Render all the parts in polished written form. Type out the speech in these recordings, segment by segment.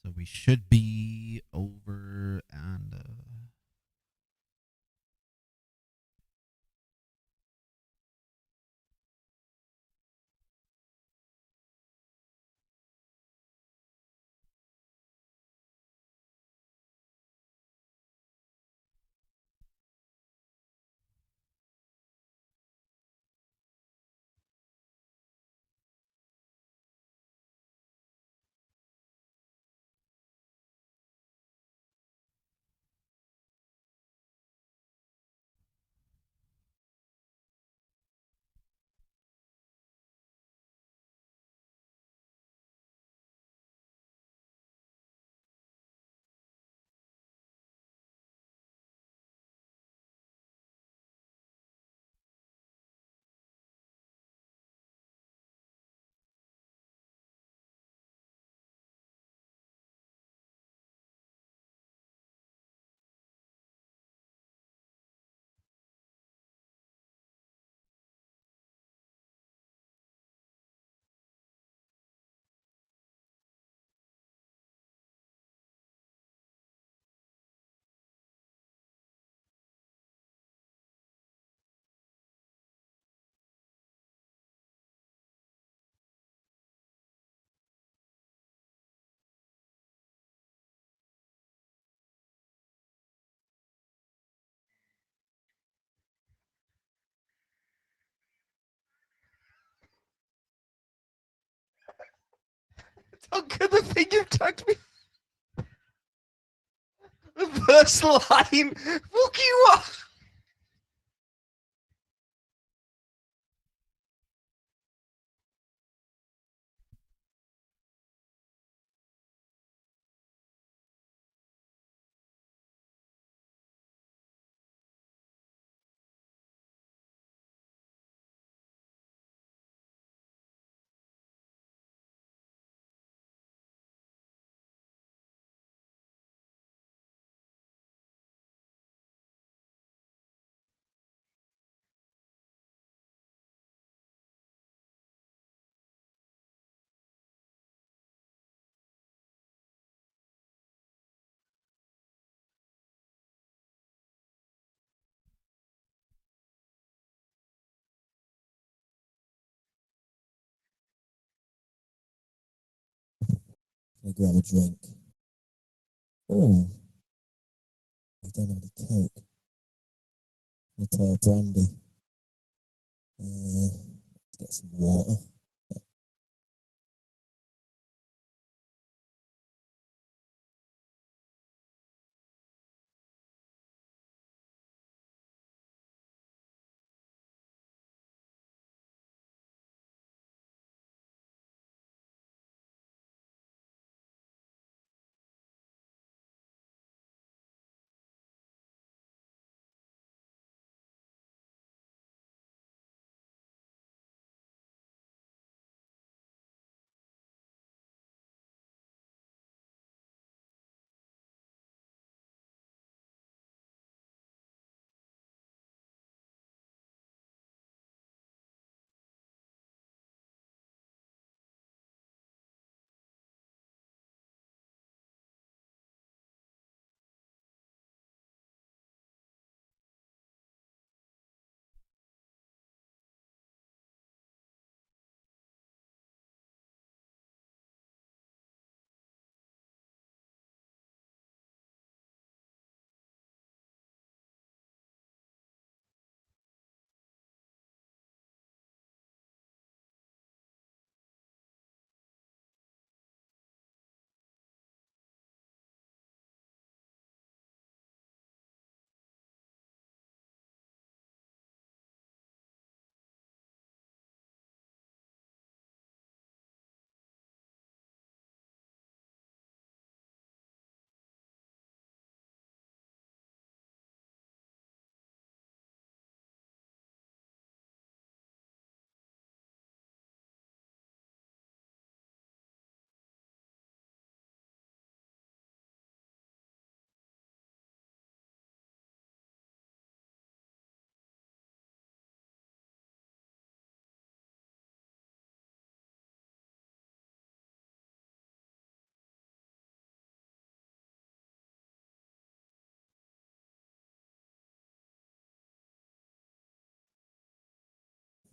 So we should be over and Tonker, the thing you've tucked me. The first line. Fuck you up. I grab a drink. Oh, I don't have any Coke. I'll try a brandy. Let's get some water.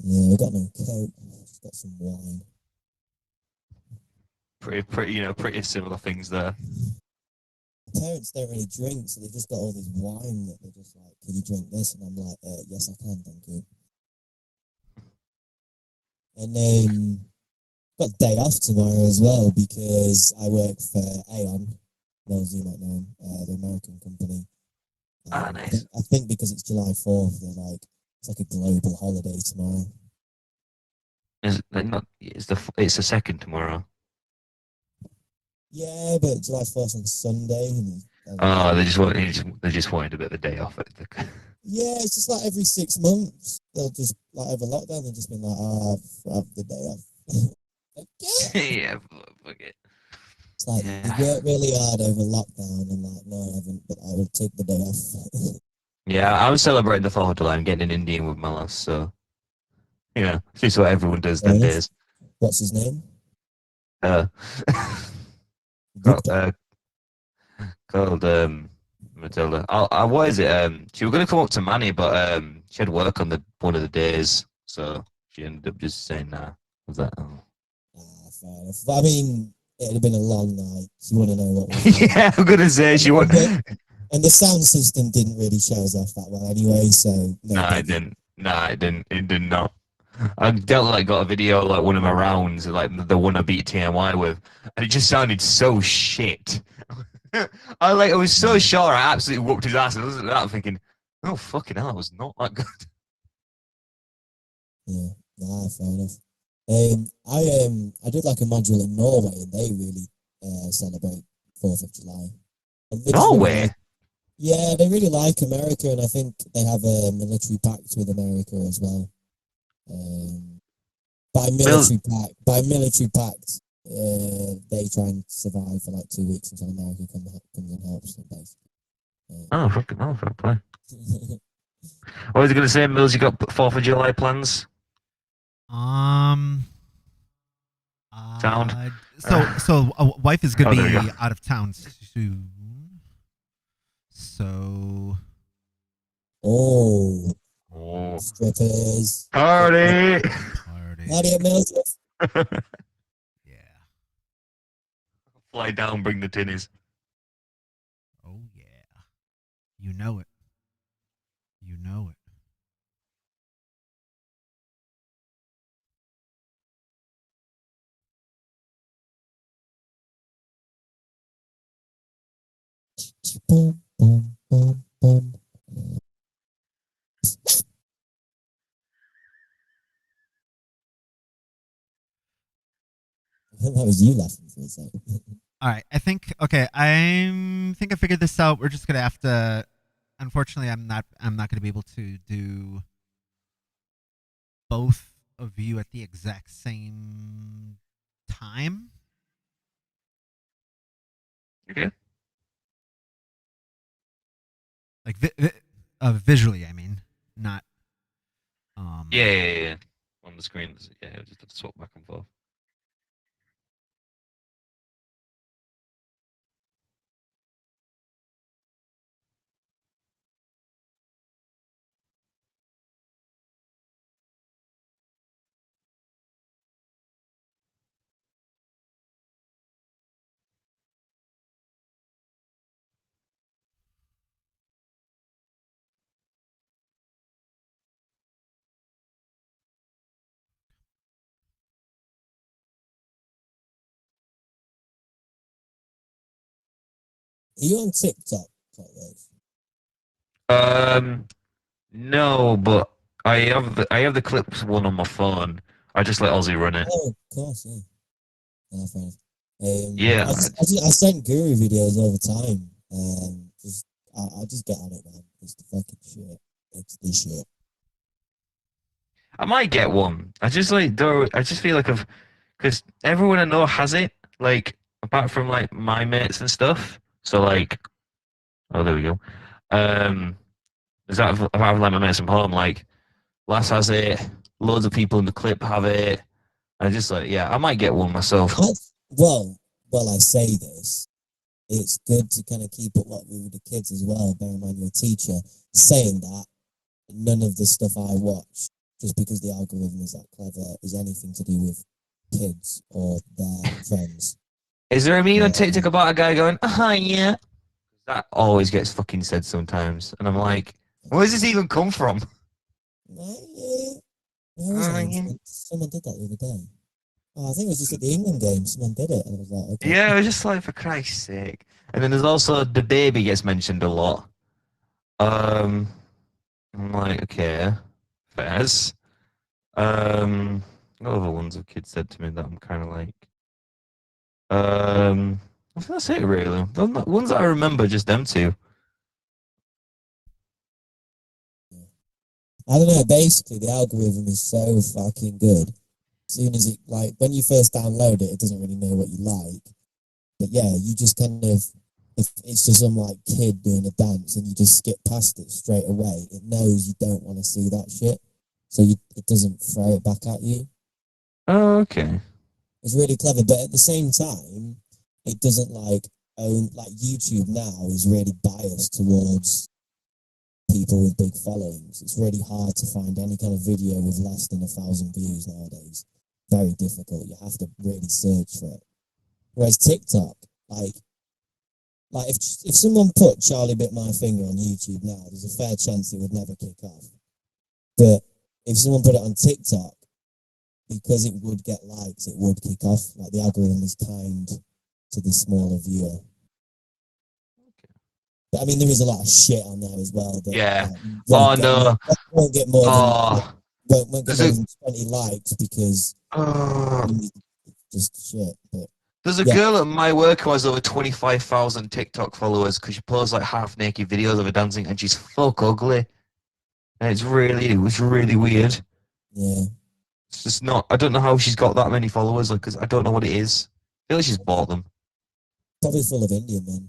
Yeah, we got no coke. Just got some wine. Pretty similar things there. Parents don't really drink, so they've just got all this wine that they're just like, "Can you drink this?" And I'm like, "Yes, I can, thank you." And got day off tomorrow as well because I work for Aon. Milz, you might know him, the American company. Nice. I think because it's July 4th, they're like, it's like a global holiday tomorrow. It's the second tomorrow. Yeah, but July 4th on Sunday. Oh, they just wanted a bit of a day off. Yeah, it's just like every 6 months, they'll just, like over lockdown, they'll just be like, have the day off. Like, yeah. Yeah, fuck it. It's like, you work really hard over lockdown. I'm like, no, I haven't, but I will take the day off. Yeah, I'm celebrating the 4th of July. I'm getting an Indian with my lass, so this is what everyone does Fair them enough. days. What's his name? Uh, got, Gupta. called Matilda. What is it? She was gonna come up to Manny, but she had work on the one of the days, so she ended up just saying nah. Was that? Oh. Fair enough. But I mean, it'd have been a long night. You want to know what was Yeah, I'm gonna say she was. And the sound system didn't really show us off that well anyway, so no. Nah, it didn't. Nah, it didn't. It did not. I got a video like one of my rounds, like the one I beat TMY with, and it just sounded so shit. I was so sure I absolutely whooped his ass, and I was that thinking, oh fucking hell, it was not that good. Yeah, nah, fair enough. I did like a module in Norway, and they really celebrate 4th of July. And they just really Norway. like, yeah, they really like America, and I think they have a military pact with America as well. By Milz, military pact, they try and survive for like 2 weeks until America comes and helps them, basically. oh fucking hell, fair play. What was I gonna say, Mills? You got 4th of July plans? Um. Sound. So a wife is gonna There we go. be out of town soon. So Oh, Oh, strippers. party! Party at Mills. yeah. Fly down, bring the tinnies. Oh yeah. You know it. You know it. Boom, boom, boom, boom. That was you laughing for a second. All right. I think okay. I think I figured this out. We're just gonna have to. Unfortunately, I'm not gonna be able to do both of you at the exact same time. Okay. Like visually, I mean, not. Yeah. On the screen, yeah, just have to swap back and forth. Are you on TikTok, Clockworkz? No, but I have the clips one on my phone. I just let Ozzy run it. Oh, of course, yeah. Yeah, fair enough. Yeah, I send guru videos all the time. I just get on it, man. It's the fucking shit. It's the shit. I might get one. I just I just feel like because everyone I know has it. Like apart from like my mates and stuff. So like, oh, there we go. Um, is that apart from like my mates from home? Like, Lass has it. Loads of people in the clip have it. I just like, yeah, I might get one myself. Well, I say this. It's good to kind of keep up what with the kids as well. Bear in mind, you're a teacher. Saying that, none of the stuff I watch just because the algorithm is that clever, is anything to do with kids or their friends. Is there a meme on Yeah. TikTok about a guy going, yeah? That always gets fucking said sometimes. And I'm like, where does this even come from? Yeah. Where was I? Yeah. Someone did that the other day. Oh, I think it was just at the England game. Someone did it, and I was like, okay. Yeah, I was just like, for Christ's sake. And then there's also the baby gets mentioned a lot. I'm like, okay, fairs. What other ones have kids said to me that I'm kind of like, I think that's it really. The ones that I remember, just them two. I don't know. Basically, the algorithm is so fucking good. As soon as it, like, when you first download it, it doesn't really know what you like. But yeah, you just kind of, if it's just some like kid doing a dance and you just skip past it straight away, it knows you don't want to see that shit. So it doesn't throw it back at you. Oh, okay. It's really clever, but at the same time, it doesn't like own, like YouTube now is really biased towards people with big followings. It's really hard to find any kind of video with less than 1,000 views nowadays. Very difficult. You have to really search for it. Whereas TikTok, like if someone put Charlie Bit My Finger on YouTube now, there's a fair chance it would never kick off. But if someone put it on TikTok, because it would get likes, it would kick off. Like the algorithm is kind to the smaller viewer. But I mean, there is a lot of shit on there as well. That, Yeah. won't Oh get, no. won't get more Oh. than won't get There's more a than 20 likes because it's just shit. But there's a yeah, girl at my work who has over 25,000 TikTok followers because she posts like half naked videos of her dancing and she's fuck ugly. And it was really weird. yeah. It's just not, I don't know how she's got that many followers, like, because I don't know what it is. I feel like she's bought them. Probably full of Indian men.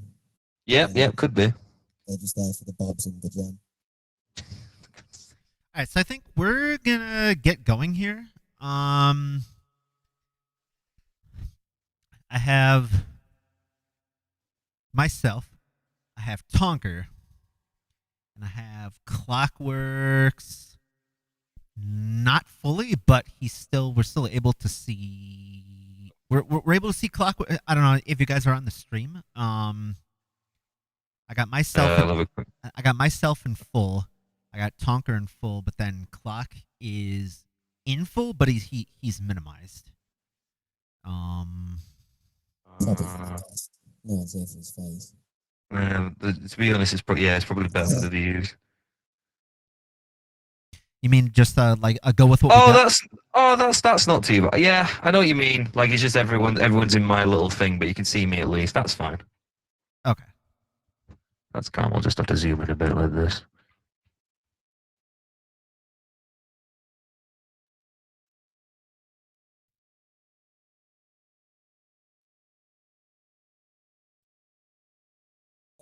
Yep, could be. They're just there for the bobs and the jam. All right, so I think we're gonna get going here. I have myself, I have Tonker, and I have Clockworkz. Not fully, but we're still able to see. We're able to see Clockwork. I don't know if you guys are on the stream. I got myself. I got myself in full. I got Tonker in full, but then Clock is in full, but he's minimized. Probably for the best. No one's here for his face. To be honest, it's probably better for the views. You mean just like go with what we got? That's not too bad. Yeah, I know what you mean. Like it's just everyone's in my little thing, but you can see me at least. That's fine. Okay. That's calm. I'll just have to zoom in a bit like this.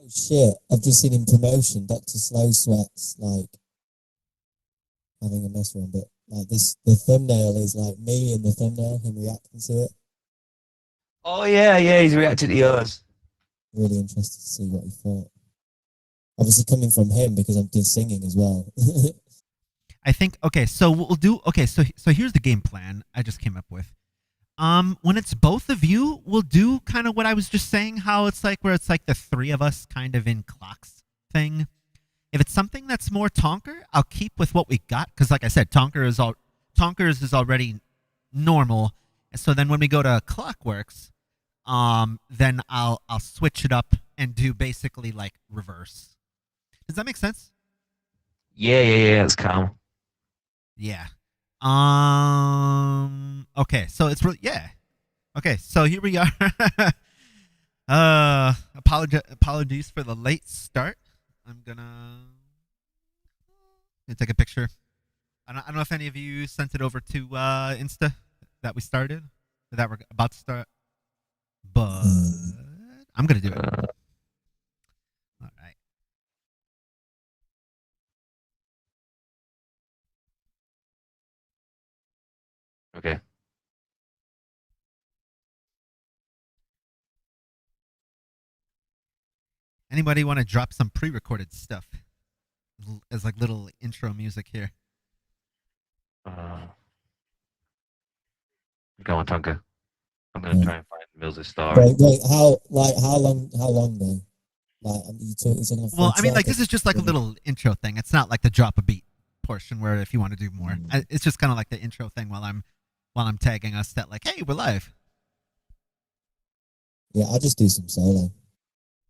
Oh shit! I've just seen in promotion, Dr. Slow Sweat's like having a mess around, but like this, the thumbnail is like me in the thumbnail, him reacting to it. Oh yeah, he's reacted to yours. Really interested to see what he thought. Obviously coming from him because I'm doing singing as well. I think okay. So we'll do okay. So here's the game plan I just came up with. When it's both of you, we'll do kind of what I was just saying. How it's like where it's like the three of us kind of in clocks thing. If it's something that's more Tonker, I'll keep with what we got because, like I said, Tonker's is already normal. So then when we go to Clockworkz, then I'll switch it up and do basically like reverse. Does that make sense? Yeah, it's calm. Yeah. Okay, so it's really yeah. Okay, so here we are. Apologies for the late start. I'm gonna take a picture. I don't know if any of you sent it over to Insta that we started, that we're about to start, but I'm gonna do it. All right. Okay. Anybody want to drop some pre-recorded stuff as like little intro music here? Uh, go on, Tonker. I'm gonna try and find Mills' story. Wait, how long though? Like, is it a full Well, I mean, track? like, this is just like a little intro thing. It's not like the drop a beat portion where if you want to do more, it's just kind of like the intro thing while I'm tagging us that like, hey, we're live. Yeah, I'll just do some solo.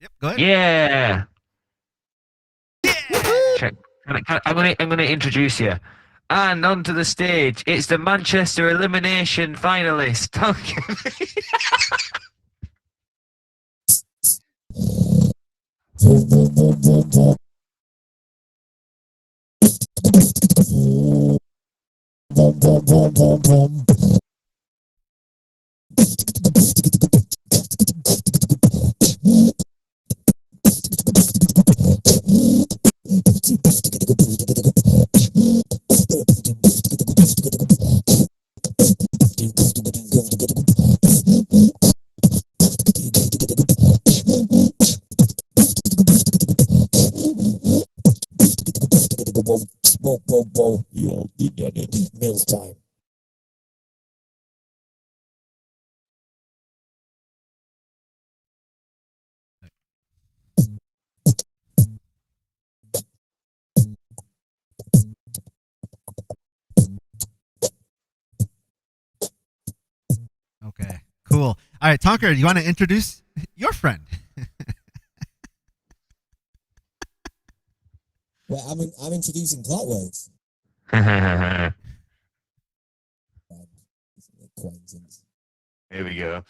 Yep, go ahead. Yeah. Yeah. Check. I'm gonna introduce you. And onto the stage, it's the Manchester elimination finalist, Tonker. Milz time. Okay, cool. All right, Tonker, you want to introduce your friend? Well, I'm introducing Clockworkz. Acquaintance. Here we go.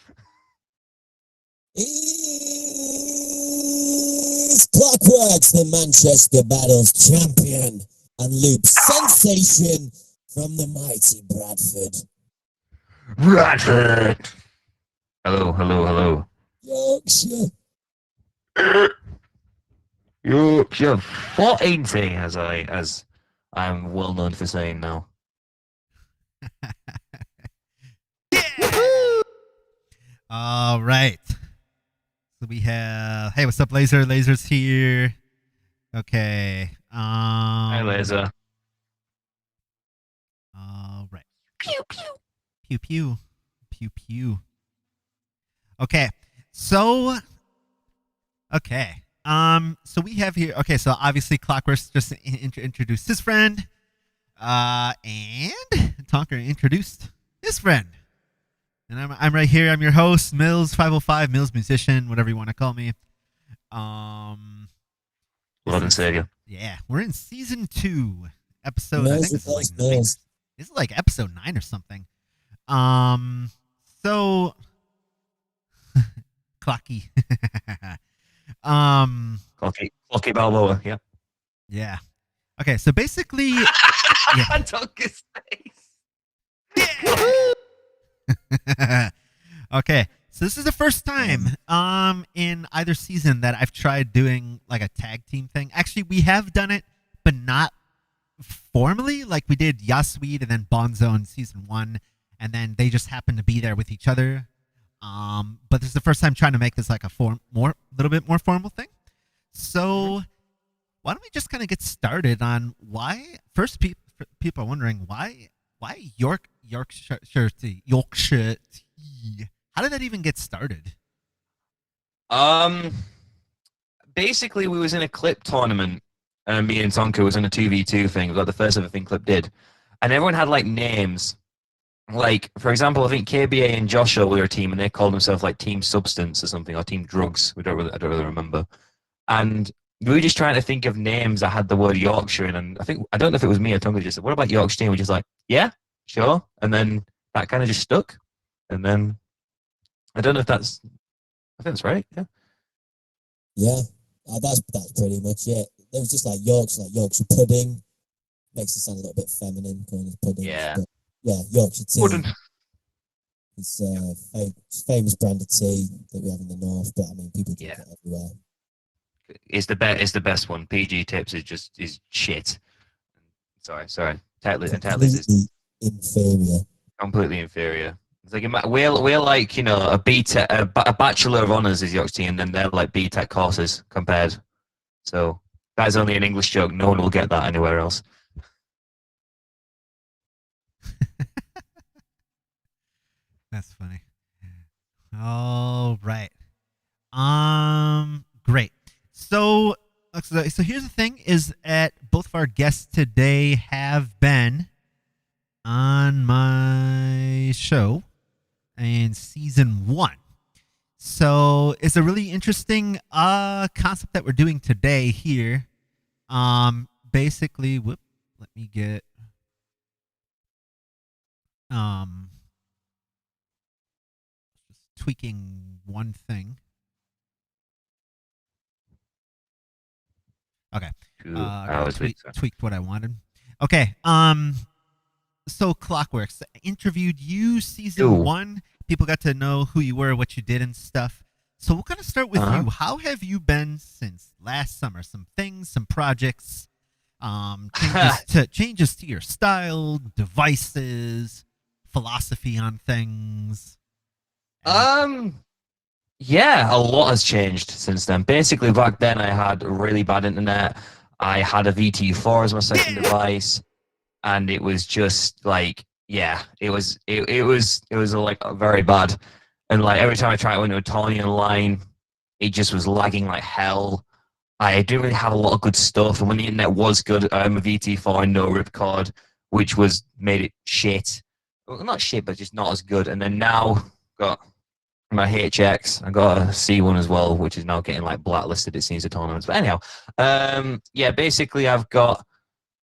Is Clockworkz the Manchester Battles champion and loop sensation from the mighty Bradford? Bradford. Hello, hello, hello. Yorkshire. Yorkshire 14, as I'm well known for saying now. All right. So we have. Hey, what's up, Laser? Laser's here. Okay. Hi, Laser. All right. Pew pew. Pew pew. Pew pew. Okay. So. Okay. So we have here. Okay. So obviously, Clockworkz just introduced his friend. And Tonker introduced his friend. And I'm right here. I'm your host, Milz 505, Milz musician, whatever you want to call me. Lord and Savior. Yeah, we're in season 2, episode. I Milz think this is like replaced 9. Milz. This is like episode 9 or something. So Clocky. Clocky Balboa. Yep. Yeah. Okay, so basically, Tonker's face. Okay, so this is the first time in either season that I've tried doing like a tag team thing. Actually, we have done it, but not formally. Like we did Yasweed and then Bonzo in season 1, and then they just happened to be there with each other. But this is the first time trying to make this like a little bit more formal thing. So why don't we just kind of get started on why? First, people are wondering why Yorkshire tea? How did that even get started? Basically, we was in a clip tournament, and me and Tonker was in a 2v2 thing. It was like the first ever thing Clip did, and everyone had like names. Like, for example, I think KBA and Joshua were a team, and they called themselves like Team Substance or something, or Team Drugs. I don't really remember. And we were just trying to think of names that had the word Yorkshire in, and I don't know if it was me or Tonker just said, "What about Yorkshire?" And we're just like, "Yeah, sure." And then that kind of just stuck. And then I don't know if I think that's right. Yeah. Yeah, that's pretty much it. There was just like Yorkshire pudding. Makes it sound a little bit feminine, kind of pudding. Yeah. But yeah, Yorkshire tea. Wouldn't. It's famous brand of tea that we have in the north, but I mean, people drink it everywhere. It's the best one. PG Tips is shit. Sorry. Completely inferior. Completely inferior. It's like we're like, you know, a bachelor of honors is Yorkshire tea, and then they're like BTEC courses compared. So that is only an English joke. No one will get that anywhere else. That's funny. All right. Great. So here's the thing: is that both of our guests today have been on my show in season 1. So it's a really interesting concept that we're doing today here. Basically, let me get just tweaking one thing. Okay. I was Tweaked what I wanted. Okay. So Clockworkz interviewed you season 1. People got to know who you were, what you did, and stuff. So we're gonna start with you. How have you been since last summer? Some things, some projects, changes to your style, devices, philosophy on things. Yeah, a lot has changed since then. Basically, back then I had really bad internet. I had a VT4 as my second device, and it was just like, yeah, it was like very bad. And like every time I tried to enter a Tony online, it just was lagging like hell. I didn't really have a lot of good stuff, and when the internet was good, I'm a VT4 no ripcord, which was made it shit. Well, not shit, but just not as good. And then now got my HX. I got a C1 as well, which is now getting like blacklisted. It seems, at tournaments. But anyhow, yeah, basically I've got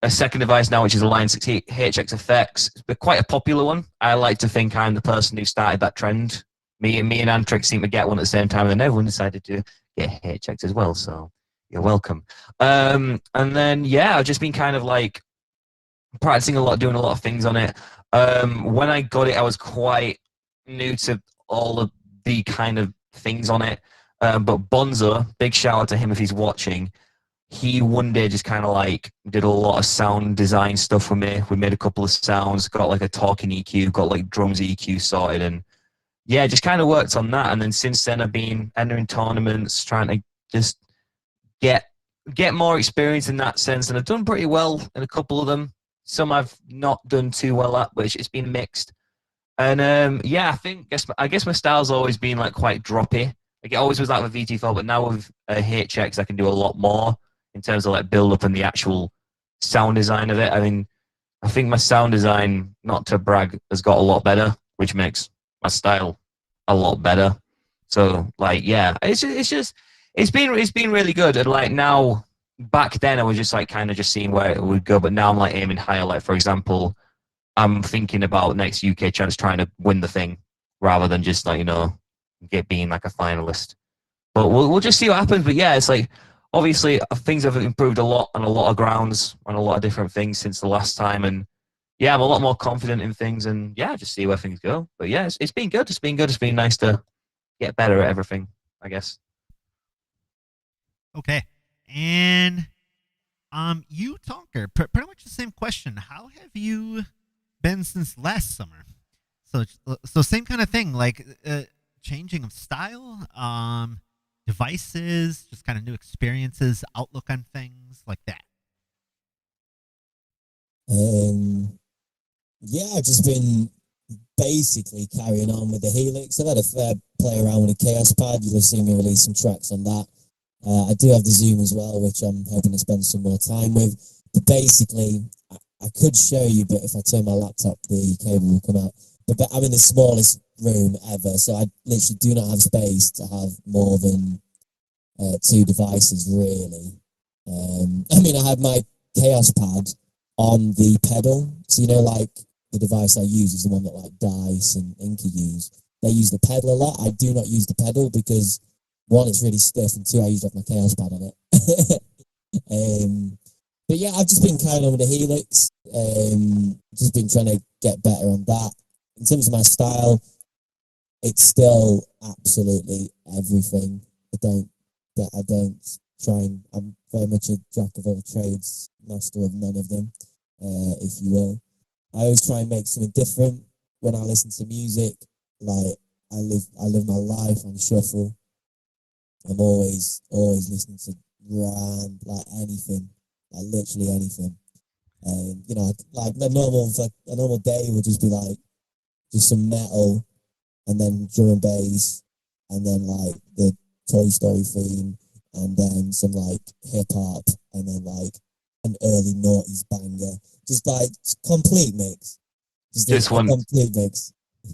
a second device now, which is a Line 6 HX Effects. It's quite a popular one. I like to think I'm the person who started that trend. Me and Antrix seemed to get one at the same time, and then everyone decided to get HX as well. So you're welcome. And then yeah, I've just been kind of like practicing a lot, doing a lot of things on it. When I got it, I was quite new to all of the kind of things on it. But Bonzo, big shout out to him if he's watching. He one day just kind of like did a lot of sound design stuff for me. We made a couple of sounds, got like a talking EQ, got like drums EQ sorted, and yeah, just kind of worked on that. And then since then, I've been entering tournaments, trying to just get more experience in that sense, and I've done pretty well in a couple of them. Some I've not done too well at, but it's been mixed. And yeah, I guess my style's always been like quite droppy. Like it always was like with VT4, but now with HX, I can do a lot more in terms of like build up and the actual sound design of it. I mean, I think my sound design, not to brag, has got a lot better, which makes my style a lot better. So like, yeah, it's been really good. And like now, back then I was just like kind of just seeing where it would go, but now I'm like aiming higher. Like for example, I'm thinking about next UK chance trying to win the thing rather than just like being like a finalist. But we'll just see what happens. But yeah, it's like obviously things have improved a lot on a lot of grounds on a lot of different things since the last time, and yeah, I'm a lot more confident in things, and yeah, just see where things go. But yeah, it's been good. It's been good. It's been nice to get better at everything, I guess. Okay, and you Tonker, pretty much the same question. How have you been since last summer? So same kind of thing, like changing of style, devices, just kind of new experiences, outlook on things like that. Yeah, I've just been basically carrying on with the Helix. I've had a fair play around with a Chaos Pad. You'll have seen me release some tracks on that. I do have the Zoom as well, which I'm hoping to spend some more time with. But basically, I could show you, but if I turn my laptop, the cable will come out. But I'm in the smallest room ever, so I literally do not have space to have more than 2 devices, really. I mean, I had my Chaos Pad on the pedal, so like the device I use is the one that like Dice and Inky use. They use the pedal a lot. I do not use the pedal because 1, it's really stiff, and 2, I used up my Chaos Pad on it. But yeah, I've just been carrying on with the Helix. Just been trying to get better on that. In terms of my style, it's still absolutely everything. I don't try and. I'm very much a jack of all trades, master of none of them, if you will. I always try and make something different when I listen to music. Like I live my life on shuffle. I'm always listening to grand, like anything, like literally anything. And like a normal day would just be like just some metal, and then drum and bass, and then like the Toy Story theme, and then some like hip hop, and then like an early noughties banger. Just like complete mix. Just A one. complete mix.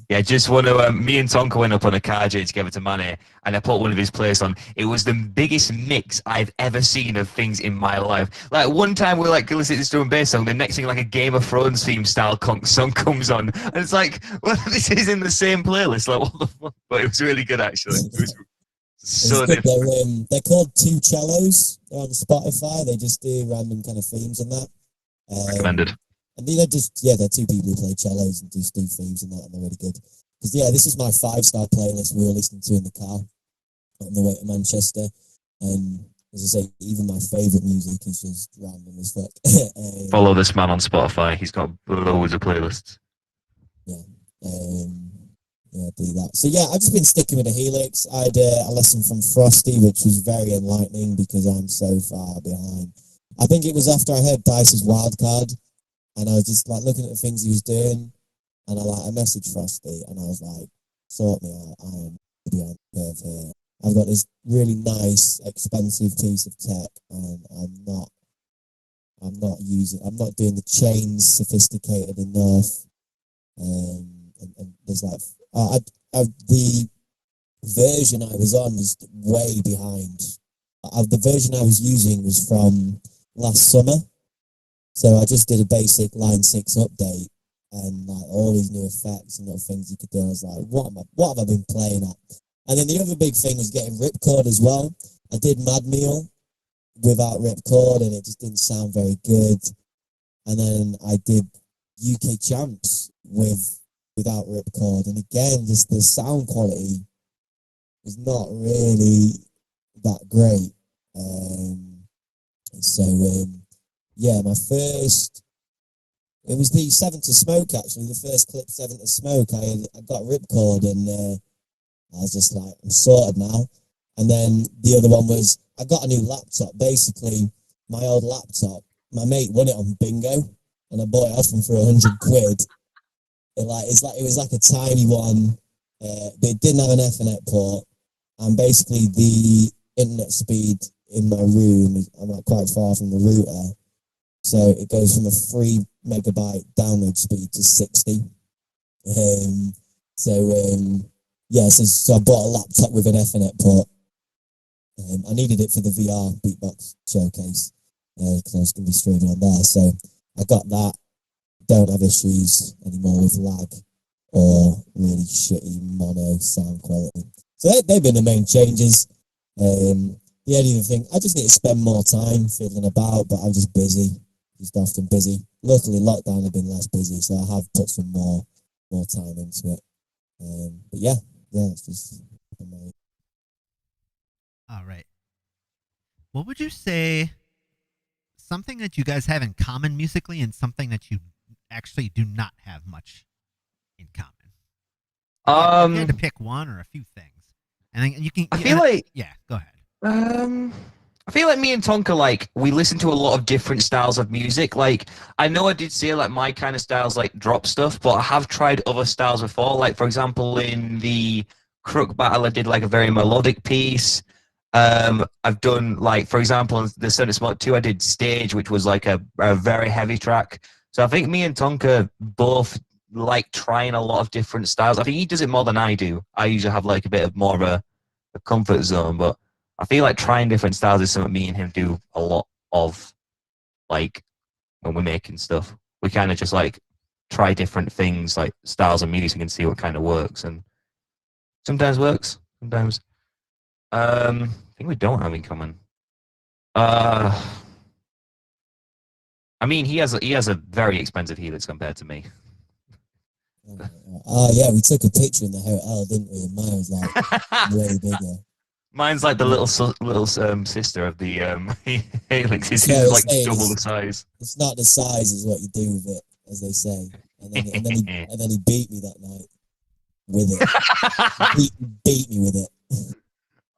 Yeah, just one of me and Tonker went up on a car journey together to Manny, and I put one of his plays on. It was the biggest mix I've ever seen of things in my life. Like one time we were like listening to this drum and bass song, the next thing like a Game of Thrones theme style song comes on, and it's like, well, this is in the same playlist. Like what the fuck? But it was really good actually. It was so different. They're called Two Cellos. They're on Spotify. They just do random kind of themes and that. Recommended. And they're they're two people who play cellos and just do themes and that, and they're really good. Because this is my 5-star playlist we were listening to in the car on the way to Manchester. And as I say, even my favourite music is just random as fuck. Follow this man on Spotify. He's got loads of playlists. Yeah, do that. So yeah, I've just been sticking with the Helix. I had a lesson from Frosty, which was very enlightening because I'm so far behind. I think it was after I heard Dice's Wildcard. And I was just like looking at the things he was doing, and I messaged Frosty, and I was like, "Sort me out. I am behind the curve here. I've got this really nice, expensive piece of tech, and I'm not doing the chains sophisticated enough. And there's like, the version I was on was way behind. The version I was using was from last summer." So I just did a basic line 6 update, and like all these new effects and little things you could do. I was like, what have I been playing at? And then the other big thing was getting ripcord as well. I did Mad Meal without ripcord, and it just didn't sound very good. And then I did UK Champs without ripcord, and again, just the sound quality was not really that great. Yeah, it was the 7 to Smoke actually, the first clip 7 to Smoke. I got ripcord, and I was just like, I'm sorted now. And then the other one was, I got a new laptop. Basically, my old laptop, my mate won it on bingo, and I bought it off him for 100 quid. It was like a tiny one, but it didn't have an Ethernet port, and basically the internet speed in my room, I'm like quite far from the router. So it goes from a 3 megabyte download speed to 60. So I bought a laptop with an Ethernet port. I needed it for the VR Beatbox showcase because I was going to be streaming on there. So I got that. Don't have issues anymore with lag or really shitty mono sound quality. So they've been the main changes. The only other thing, I just need to spend more time fiddling about, but I'm just busy. Just often busy. Luckily, lockdown have been less busy, so I have put some more time into it. But yeah, it's just amazing. All right. What would you say something that you guys have in common musically and something that you actually do not have much in common? You had to pick one or a few things. And then you can... Yeah, go ahead. I feel like me and Tonker, like, we listen to a lot of different styles of music. Like, I know I did say, like, my kind of styles, like, drop stuff, but I have tried other styles before. Like, for example, in the Crook Battle, I did, like, a very melodic piece. I've done, like, for example, in the Certain Smoke 2, I did Stage, which was, like, a very heavy track. So I think me and Tonker both like trying a lot of different styles. I think he does it more than I do. I usually have, like, a bit of more of a comfort zone, but I feel like trying different styles is something me and him do a lot of, like, when we're making stuff. We kind of just, like, try different things, like, styles of music, and see what kind of works. And sometimes works, sometimes. I think we don't have in common. I mean, he has a very expensive Helix compared to me. Yeah, we took a picture in the hotel, didn't we? And mine was, like, way bigger. Mine's like the little sister of the Helix. It's like double the size. It's not the size, it's what you do with it, as they say. And then he beat me that night with it. He beat me with it.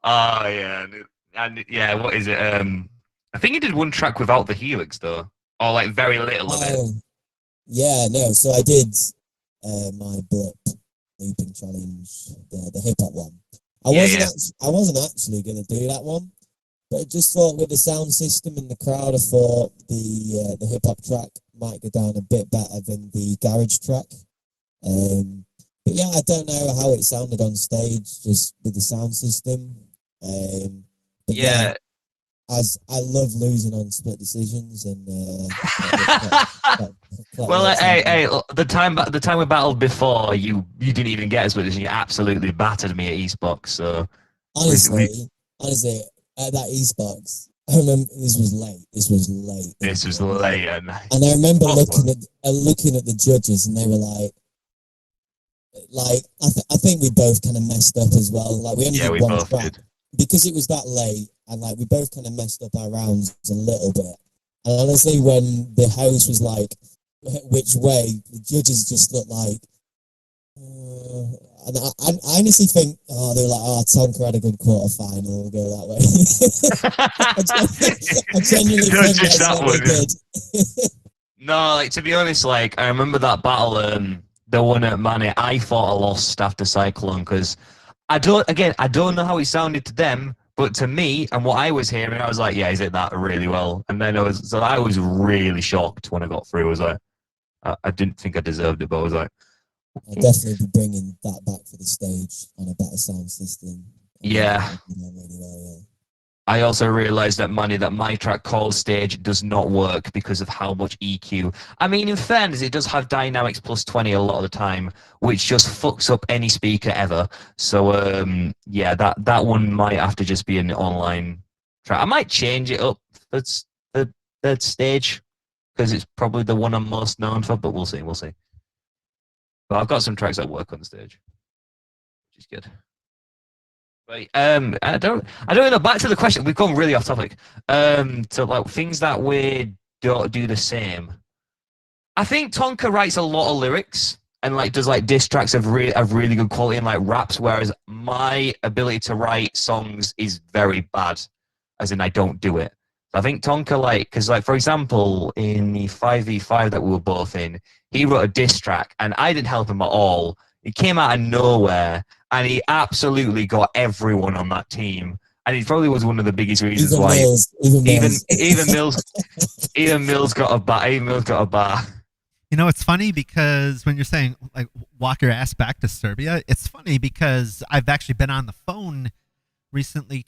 Oh yeah, and yeah. What is it? I think he did one track without the Helix though, or like very little of it. Yeah, no. So I did my blip looping challenge, the hip hop one. I Yeah, wasn't actually going to do that one, but I just thought with the sound system in the crowd, I thought the hip hop track might go down a bit better than the garage track. But yeah, I don't know how it sounded on stage, just with the sound system. But yeah, as I love losing on split decisions and Well, Clockworkz hey, the time we battled before, you didn't even get us with this. You absolutely battered me at Eastbox. So honestly, at that Eastbox, I remember this was late. This was late. this was late, and I remember looking at the judges, and they were like I think we both kind of messed up as well. Like we only did one track because it was that late, and like we both kind of messed up our rounds a little bit. And honestly, when the host was like, "Which way?" the judges just looked like. And I honestly think, they were like, Tonker had a good quarterfinal. We'll go that way. I genuinely think that's what they did. No, like to be honest, like I remember that battle, the one at Manny. I thought I lost after Cyclone because I don't know how it sounded to them, but to me and what I was hearing, I was like, yeah, he's hit that really well. And then I was really shocked when I got through. I was like, I didn't think I deserved it, but I was like, I'll definitely be bringing that back for the stage on a better sound system. Yeah. Really well, yeah. I also realized that my track call stage does not work because of how much EQ. I mean, in fairness, it does have dynamics plus 20 a lot of the time, which just fucks up any speaker ever. So, yeah, that one might have to just be an online track. I might change it up for the third stage because it's probably the one I'm most known for, but we'll see. But I've got some tracks that work on the stage, which is good. Right. I don't know. Back to the question. We've gone really off topic. To like things that we don't do the same. I think Tonker writes a lot of lyrics and like does like diss tracks of really good quality and like raps, whereas my ability to write songs is very bad, as in I don't do it. I think Tonker because like for example in the 5v5 that we were both in, he wrote a diss track and I didn't help him at all. It came out of nowhere. And he absolutely got everyone on that team, and he probably was one of the biggest reasons why even Milz got a bar. Even Milz got a bar. You know, it's funny because when you're saying like walk your ass back to Serbia, it's funny because I've actually been on the phone recently,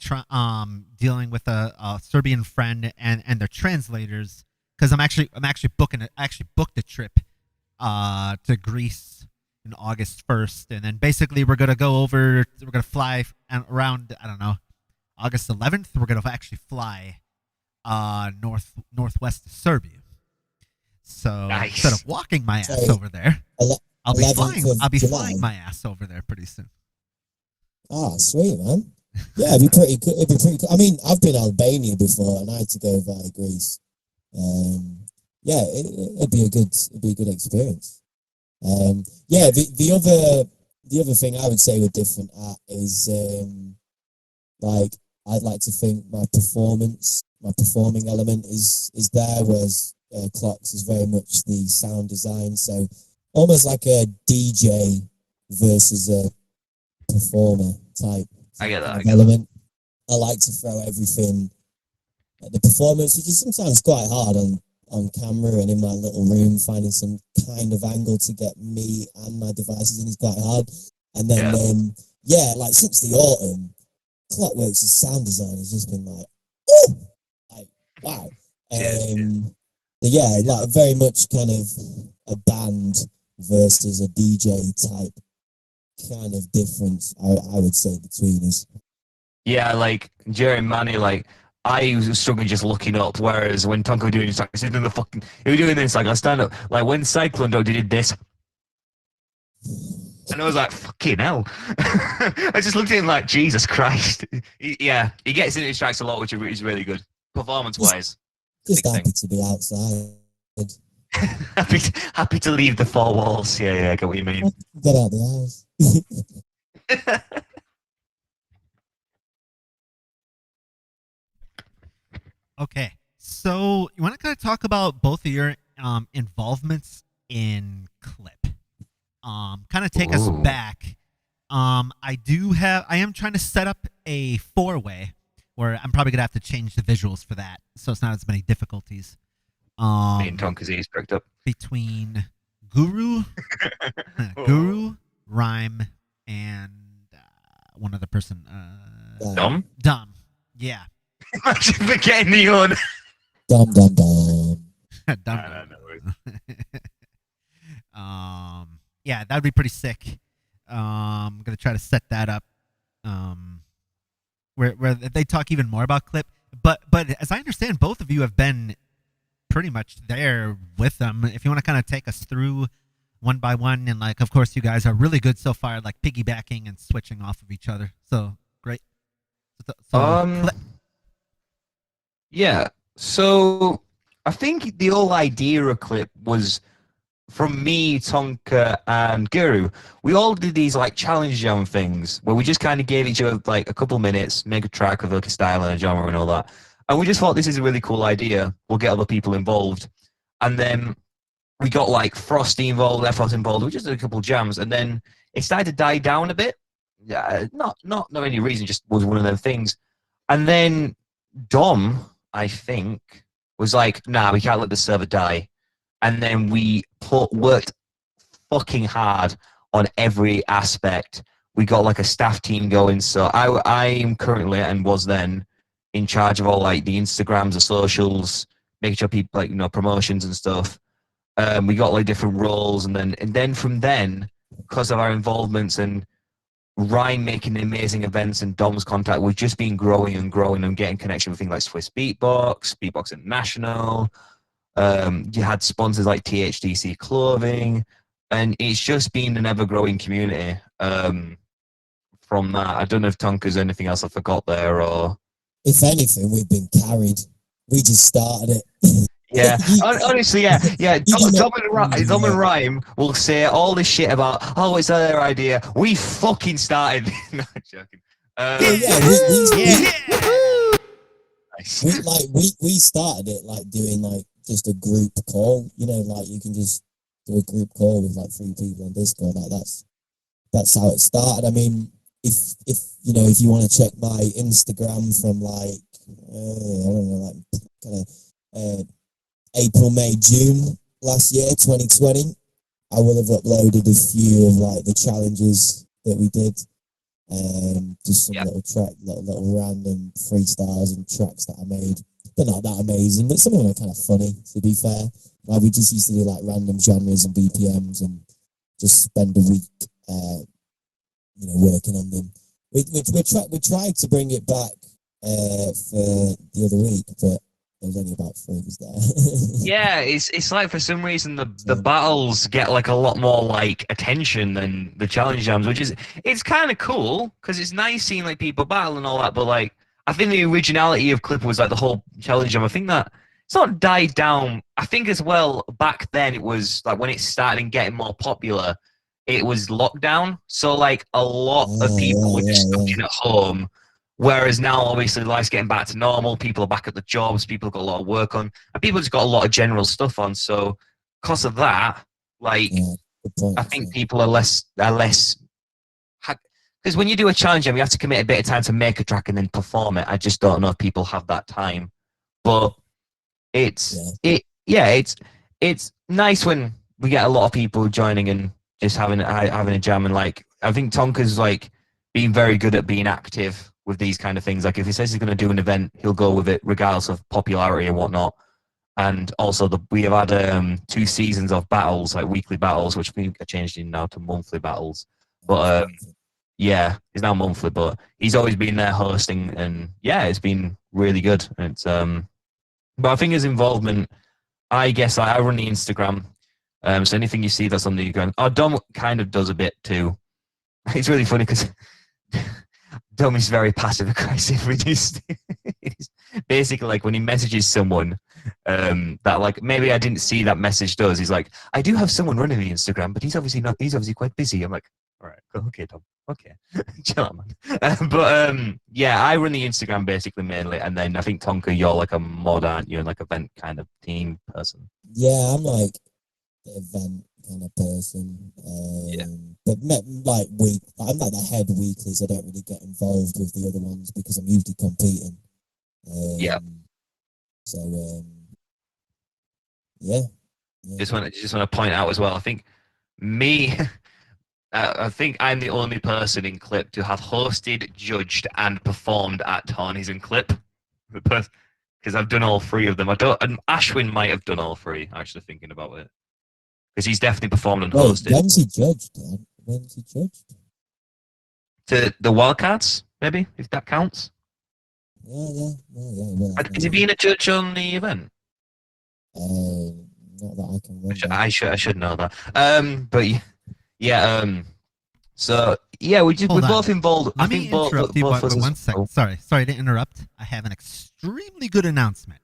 dealing with a Serbian friend and their translators because I'm actually booked a trip to Greece in August 1st, and then basically we're gonna fly around, I don't know, August 11th. We're gonna actually fly northwest to Serbia. So nice. Instead of walking my ass over there, I'll be flying my ass over there pretty soon. Oh, sweet, man. Yeah, it'd be pretty cool. Cool. I mean, I've been to Albania before, and I had to go via Greece. Yeah, it'd be a good experience. Yeah, the other thing I would say we're different at is like I'd like to think my performing element is there, whereas Clockworkz is very much the sound design. So almost like a DJ versus a performer type. I get that. Element. I like to throw everything at the performance, which is sometimes quite hard on camera and in my little room. Finding some kind of angle to get me and my devices in is quite hard. And then, like since the autumn, Clockworkz' sound design has just been like wow. Yeah, like very much kind of a band versus a DJ type kind of difference, I would say, between us. Yeah, like Jerry Manny, like I was struggling just looking up, whereas when Tonker was doing this, like, he was doing this, like I stand up, like when Cyclone Dog did this, and I was like, fucking hell. I just looked at him like, Jesus Christ. He gets into his tracks a lot, which is really good, performance-wise. Just happy to be outside. happy to leave the four walls. Yeah, I get what you mean. Get out the house. Okay, so you want to kind of talk about both of your involvements in Clip. kind of take us Ooh. back. I am trying to set up a 4-way where I'm probably gonna have to change the visuals for that, so it's not as many difficulties. Me and Tonker's ears pricked up. Between Guru, Guru, Rhyme, and one other person. Dom? Dom. Yeah. Imagine forgetting the on. Dum dum dum. Dom. Yeah, that would be pretty sick. I'm gonna try to set that up. Where they talk even more about Clip, but as I understand, both of you have been pretty much there with them. If you want to kind of take us through one by one, and like, of course, you guys are really good so far, like piggybacking and switching off of each other. So great. Clip. Yeah. So I think the whole idea of Clip was from me, Tonker, and Guru. We all did these like challenge jam things where we just kind of gave each other like a couple minutes, make a track of like a style and a genre and all that. And we just thought this is a really cool idea. We'll get other people involved. And then we got like Frosty involved, Efforts involved. We just did a couple jams, and then it started to die down a bit. Yeah, not no any reason, just was one of them things. And then Dom, I think, was like, "Nah, we can't let the server die." And then we worked fucking hard on every aspect. We got like a staff team going. So I'm currently and was then in charge of all like the Instagrams, the socials, making sure people like promotions and stuff. We got like different roles, and then from then, because of our involvements and Ryan making amazing events and Dom's contact, we've just been growing and growing and getting connection with things like Swiss Beatbox International. You had sponsors like THDC Clothing, and it's just been an ever-growing community. From that, I don't know if Tonker's anything else I forgot there, or If anything, we've been carried. We just started it. yeah. Honestly, yeah. Dom and Rhyme will say all this shit about, oh, it's their idea. We fucking started. No, I'm joking. We started it like doing like just a group call. Like you can just do a group call with like 3 people on Discord. Like that's how it started. I mean, if you want to check my Instagram from like I don't know, like kind of April, May, June last year, 2020, I will have uploaded a few of like the challenges that we did. Just some little random freestyles and tracks that I made. They're not that amazing, but some of them are kind of funny, to be fair. Like we just used to do like random genres and BPMs and just spend a week working on them. We tried to bring it back for the other week, but there was only about 3 of us there. Yeah, it's like for some reason the battles get like a lot more like attention than the challenge jams, which is it's kind of cool because it's nice seeing like people battle and all that. But like I think the originality of Clip was like the whole challenge jam. I think that it's not died down. I think as well back then it was like when it started and getting more popular, it was lockdown. So like a lot of people were just stuck in at home. Whereas now, obviously, life's getting back to normal. People are back at the jobs. People have got a lot of work on, and people just got a lot of general stuff on. So, because of that, like, I think people are less. Because when you do a challenge, you have to commit a bit of time to make a track and then perform it. I just don't know if people have that time. But it's nice when we get a lot of people joining and just having a jam. And like, I think Tonker's like being very good at being active with these kind of things. Like if he says he's going to do an event, he'll go with it regardless of popularity and whatnot. And also we have had 2 seasons of battles, like weekly battles, which we are changed in now to monthly battles. But yeah, he's now monthly, but he's always been there hosting, and yeah, it's been really good. It's but I think his involvement, I guess I run the Instagram. So anything you see that's on the Instagram, Dom kind of does a bit too. It's really funny because Dom is very passive aggressive. It's basically like when he messages someone that like maybe I didn't see that message does. He's like, I do have someone running the Instagram, but he's obviously not. He's obviously quite busy. I'm like, all right, okay, Dom, okay, chill out, man. But yeah, I run the Instagram basically mainly, and then I think Tonker, you're like a mod, aren't you? Like event kind of team person. Yeah, I'm like the event kind of person. Yeah. But I'm like the head weeklies. I don't really get involved with the other ones because I'm usually competing. Yeah. So yeah. Just want to point out as well. I think me. I think I'm the only person in Clip to have hosted, judged, and performed at Tawny's and Clip. Because I've done all three of them. And Ashwin might have done all three, actually, thinking about it. Because he's definitely performed and hosted. When's he judged, Dan? When's he judged? To the Wildcats, maybe, if that counts. Yeah. Well, Has he been a judge on the event? Not that I can remember. I should know that. But yeah. So yeah, we're both involved. Let me interrupt you for 1 second. Sorry to interrupt. I have an extremely good announcement.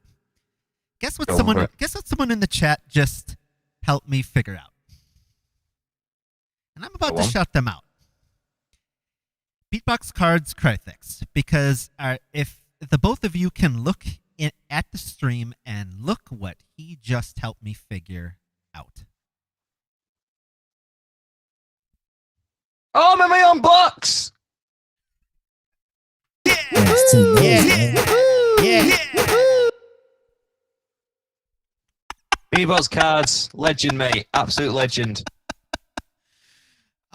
Guess what someone in the chat just helped me figure out. And I'm about to shout them out. Beatbox Cards Crythix, because if the both of you can look at the stream and look what he just helped me figure out. Oh, I'm in my own box! Yeah. Beatbox Cards, legend, mate. Absolute legend.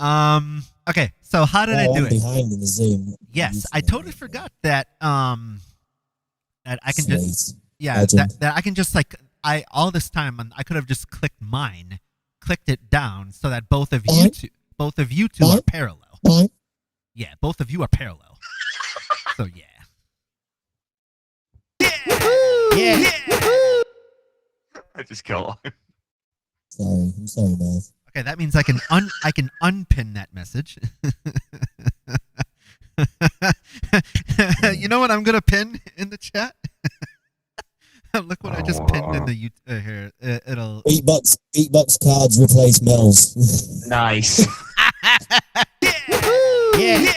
Okay, so how did I do it? Behind in the Zoom. Yes, I totally forgot that that I can just that I can just all this time I could have just clicked it down so that both of you two are parallel. Yeah, both of you are parallel. So yeah. I just killed him. I'm sorry, man. Okay, that means I can unpin that message. You know what I'm gonna pin in the chat? Look what I just pinned in the here. It'll Beatbox Cards replace Milz. Nice. Yeah.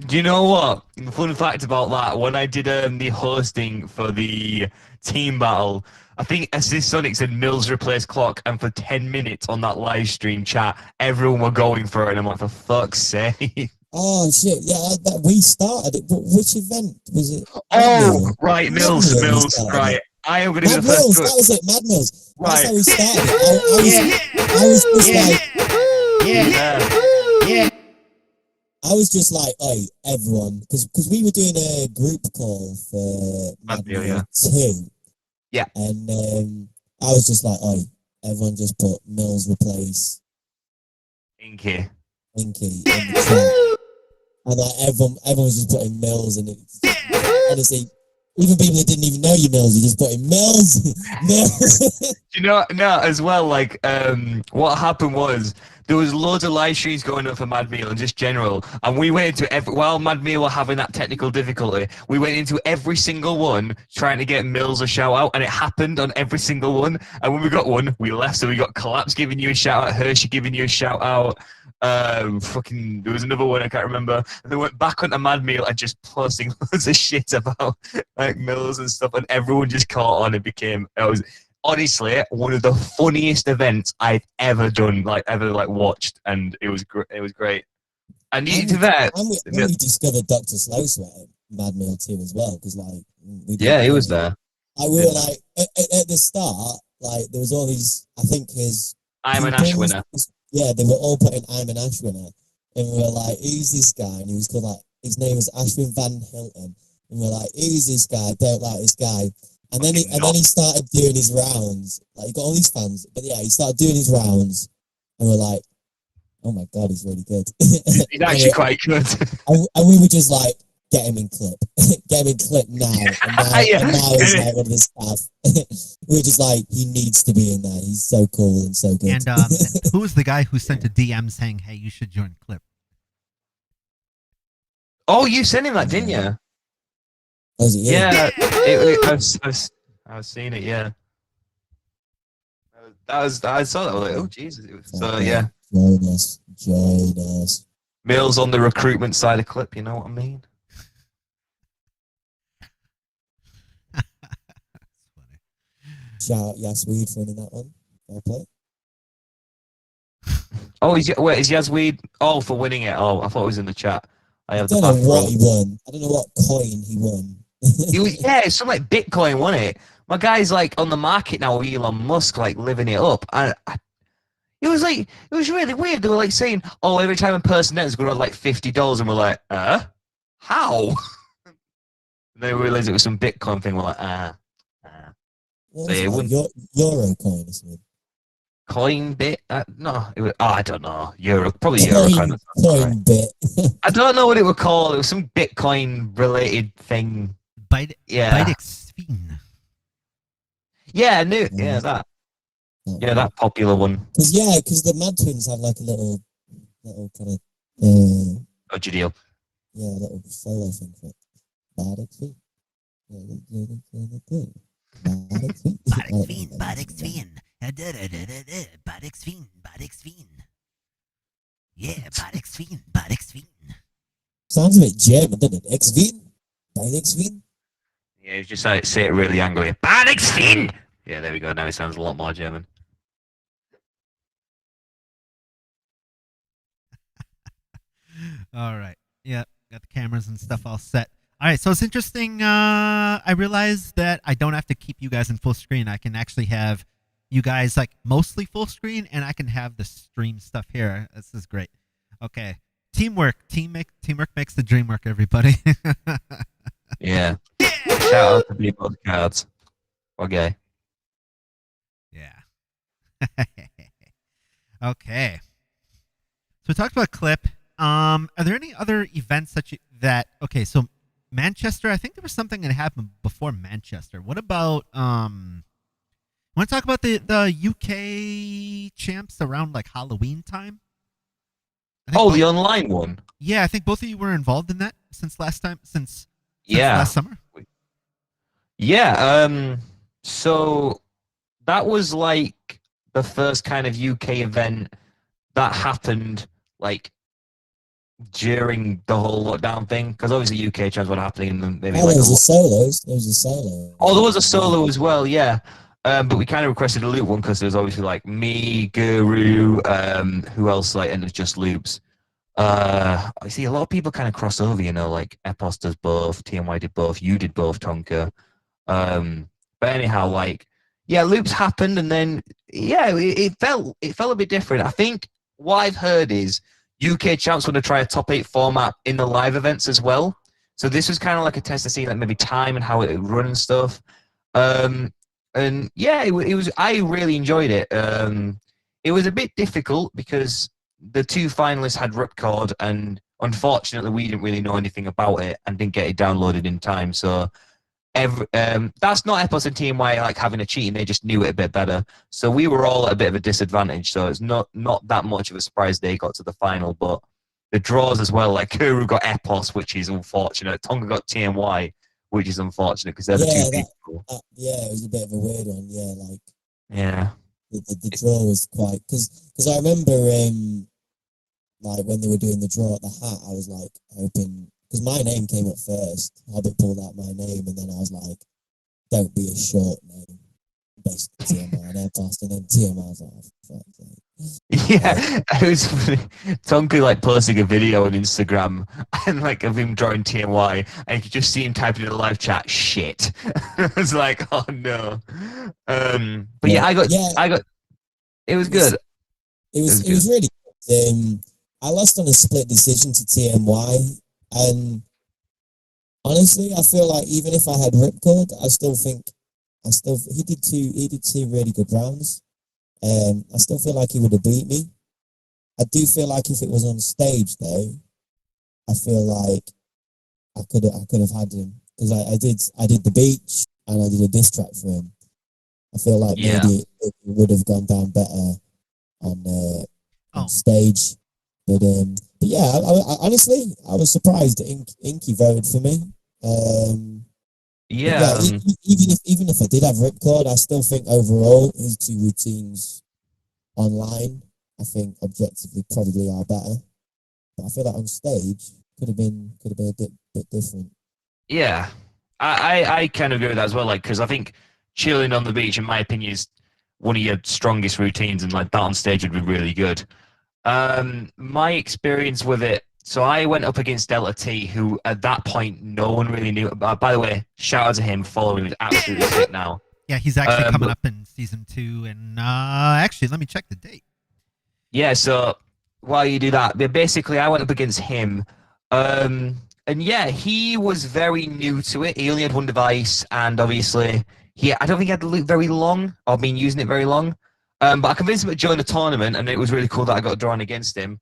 Do you know what? Fun fact about that, when I did the hosting for the team battle, I think Assist Sonic said Milz replaced Clock, and for 10 minutes on that live stream chat, everyone were going for it, and I'm like, for fuck's sake. Oh, shit. Yeah, we started it, but which event was it? Oh, right, Milz, right. I am going to be the first to that was it, Mad Milz. Right. That's how we started. I was just like... I was just like, hey, everyone, because we were doing a group call for Mad Milz 2. Yeah. And I was just like, hey, everyone just put Milz replace Inky in the chat. And like everyone was just putting Milz, and honestly, even people that didn't even know you Milz were just putting Milz. You know, no, as well, like, what happened was, there was loads of live streams going up for Mad Meal and just general, and we went into while Mad Meal were having that technical difficulty, we went into every single one trying to get Milz a shout out, and it happened on every single one. And when we got one, we left. So we got Collapse giving you a shout out, Hershey giving you a shout out. There was another one I can't remember. And they went back onto Mad Meal and just posting loads of shit about like Milz and stuff, and everyone just caught on. It was honestly one of the funniest events I've ever done, watched, and it was great. And you to that, and we discovered Dr. Slow Sweat at Mad Meal 2 as well, because he was there. We were like at the start, like there was all these. I think I'm an Ash winner. Yeah, they were all putting I'm an Ash winner, and we were like, who's this guy? And he was called his name was Ashwin Van Hilton, and we were like, who's this guy? I don't like this guy. And then he started doing his rounds. Like, he got all these fans, but yeah, he started doing his rounds, and we're like, oh my god, he's really good. He's actually quite good. And we were just like, get him in clip. Get him in clip now. And now he's like one of the staff. We were just like, he needs to be in there. He's so cool and so good. And who was the guy who sent a DM saying, hey, you should join clip? Oh, you sent him that, didn't you? Was it? Yeah. I was seeing it, yeah. I saw that, I was like, oh, Jesus. So, yeah. Join us. Milz on the recruitment side of clip, you know what I mean? That's funny. Shout out Yasweed for winning that one. Fair play. Oh, is Yazweed all for winning it? Oh, I thought it was in the chat. I I have the don't know what bathrobe. he won. I don't know what coin he won. Yeah, it's something like Bitcoin, wasn't it? My guy's like on the market now with Elon Musk, like living it up. It was like, it was really weird. They were like saying, oh, every time a person enters, going to like $50. And we're like, how? And then we realized it was some Bitcoin thing. We're like, What So was yeah, it it like? wouldn't Euro coin or something? coin bit. No, it was, I don't know. Euro, probably Euro coin. Right. Coin bit. I don't know what it would call. It was some Bitcoin related thing. Yeah. Bitexfin. Yeah, I knew. Yeah, that. Yeah, that popular one. Because the Mad Twins have like a little kind of Oh, deal. yeah, little solo thing for it. Bitexfin. Bitexfin. Yeah, Bitexfin. Sounds a bit German, doesn't it? Exvin? Bitexfin? Yeah, it's just like say it really angrily. Badexfin! Yeah, there we go. Now it sounds a lot more German. All right. Yeah, got the cameras and stuff all set. All right, so it's interesting. I realized that I don't have to keep you guys in full screen. I can actually have you guys like mostly full screen, and I can have the stream stuff here. This is great. Okay, teamwork. Teamwork makes the dream work. Everybody. Yeah. Shout out to people with cards. Okay. Yeah. Okay. So we talked about clip. Are there any other events that okay, so Manchester, I think there was something that happened before Manchester. What about want to talk about the UK champs around like Halloween time? The online one. Yeah, I think both of you were involved in that since last Yeah. last summer. Yeah, so that was like the first kind of UK event that happened like during the whole lockdown thing, because obviously UK champs were happening and maybe there was a solo. Oh, there was a solo as well, yeah. But we kind of requested a loop one because there was obviously like me, Guru, who else like, and it's just loops. I see a lot of people kind of cross over, you know, like Epos does both, TMY did both, you did both, Tonker. But anyhow, like, yeah, loops happened, and then yeah, it felt a bit different. I think what I've heard is UK champs want to try a top 8 format in the live events as well. So this was kind of like a test to see like maybe time and how it would run and stuff. And yeah, it was. I really enjoyed it. It was a bit difficult because the two finalists had ripcord, and unfortunately, we didn't really know anything about it and didn't get it downloaded in time. So that's not Epos and TMY like having a cheating. They just knew it a bit better. So we were all at a bit of a disadvantage. So it's not that much of a surprise they got to the final. But the draws as well, like Kuru got Epos, which is unfortunate. Tonga got TMY, which is unfortunate because they're the two people. Yeah, it was a bit of a weird one. Yeah, like yeah, the draw was quite because I remember like when they were doing the draw at the hat, I was like hoping because my name came up first. Hobbit pulled out my name, and then I was like, "Don't be a short name." Basically, TMI and Airpost, and then TMI was like, oh, fuck, like, yeah. It was funny. Tonka like posting a video on Instagram and like of him drawing TMY, and you could just see him typing in the live chat, "Shit." I was like, "Oh no." But yeah, I got. It was good. It was really good. I lost on a split decision to TMY, and honestly, I feel like even if I had ripcord, he did two really good rounds. I still feel like he would have beat me. I do feel like if it was on stage though, I feel like I could have had him because I did the beach and I did a diss track for him. I feel like maybe it would have gone down better on stage. But yeah, I honestly I was surprised that Inky voted for me. Even if I did have ripcord, I still think overall his two routines online, I think objectively probably are better. But I feel like on stage could have been a bit different. Yeah, I kind of agree with that as well. Like, because I think chilling on the beach, in my opinion, is one of your strongest routines, and like that on stage would be really good. My experience with it. So I went up against Delta T, who at that point no one really knew. By the way, shout out to him. Following is absolutely sick now. Yeah, he's actually coming But- up in season 2, and actually, let me check the date. Yeah, so while you do that, but basically I went up against him. And yeah, he was very new to it. He only had one device, and obviously I don't think he had it very long or been using it very long. But I convinced him to join the tournament, and it was really cool that I got drawn against him.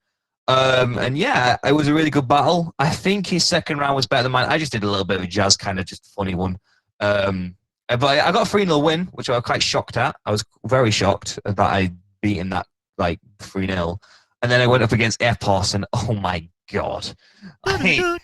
And yeah, it was a really good battle. I think his second round was better than mine. I just did a little bit of a jazz kind of just funny one. But I got a 3-0 win, which I was quite shocked at. I was very shocked that I'd beaten that like 3-0. And then I went up against Epos, and oh my god. Yeah.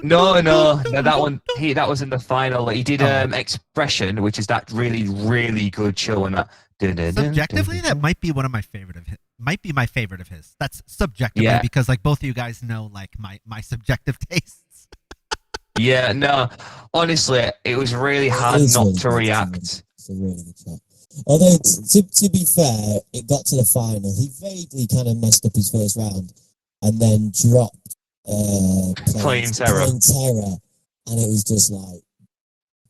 No, that one. That was in the final. He did Expression, which is that really, really good show. And that Subjectively, that might be one of my favorite of his. Might be my favorite of his. That's subjectively because like both of you guys know like my subjective tastes. Yeah, no. Honestly, it was really hard not really to good react. It's a really good chat. Although, to be fair, it got to the final. He vaguely kind of messed up his first round and then dropped Plain Terror. And it was just like,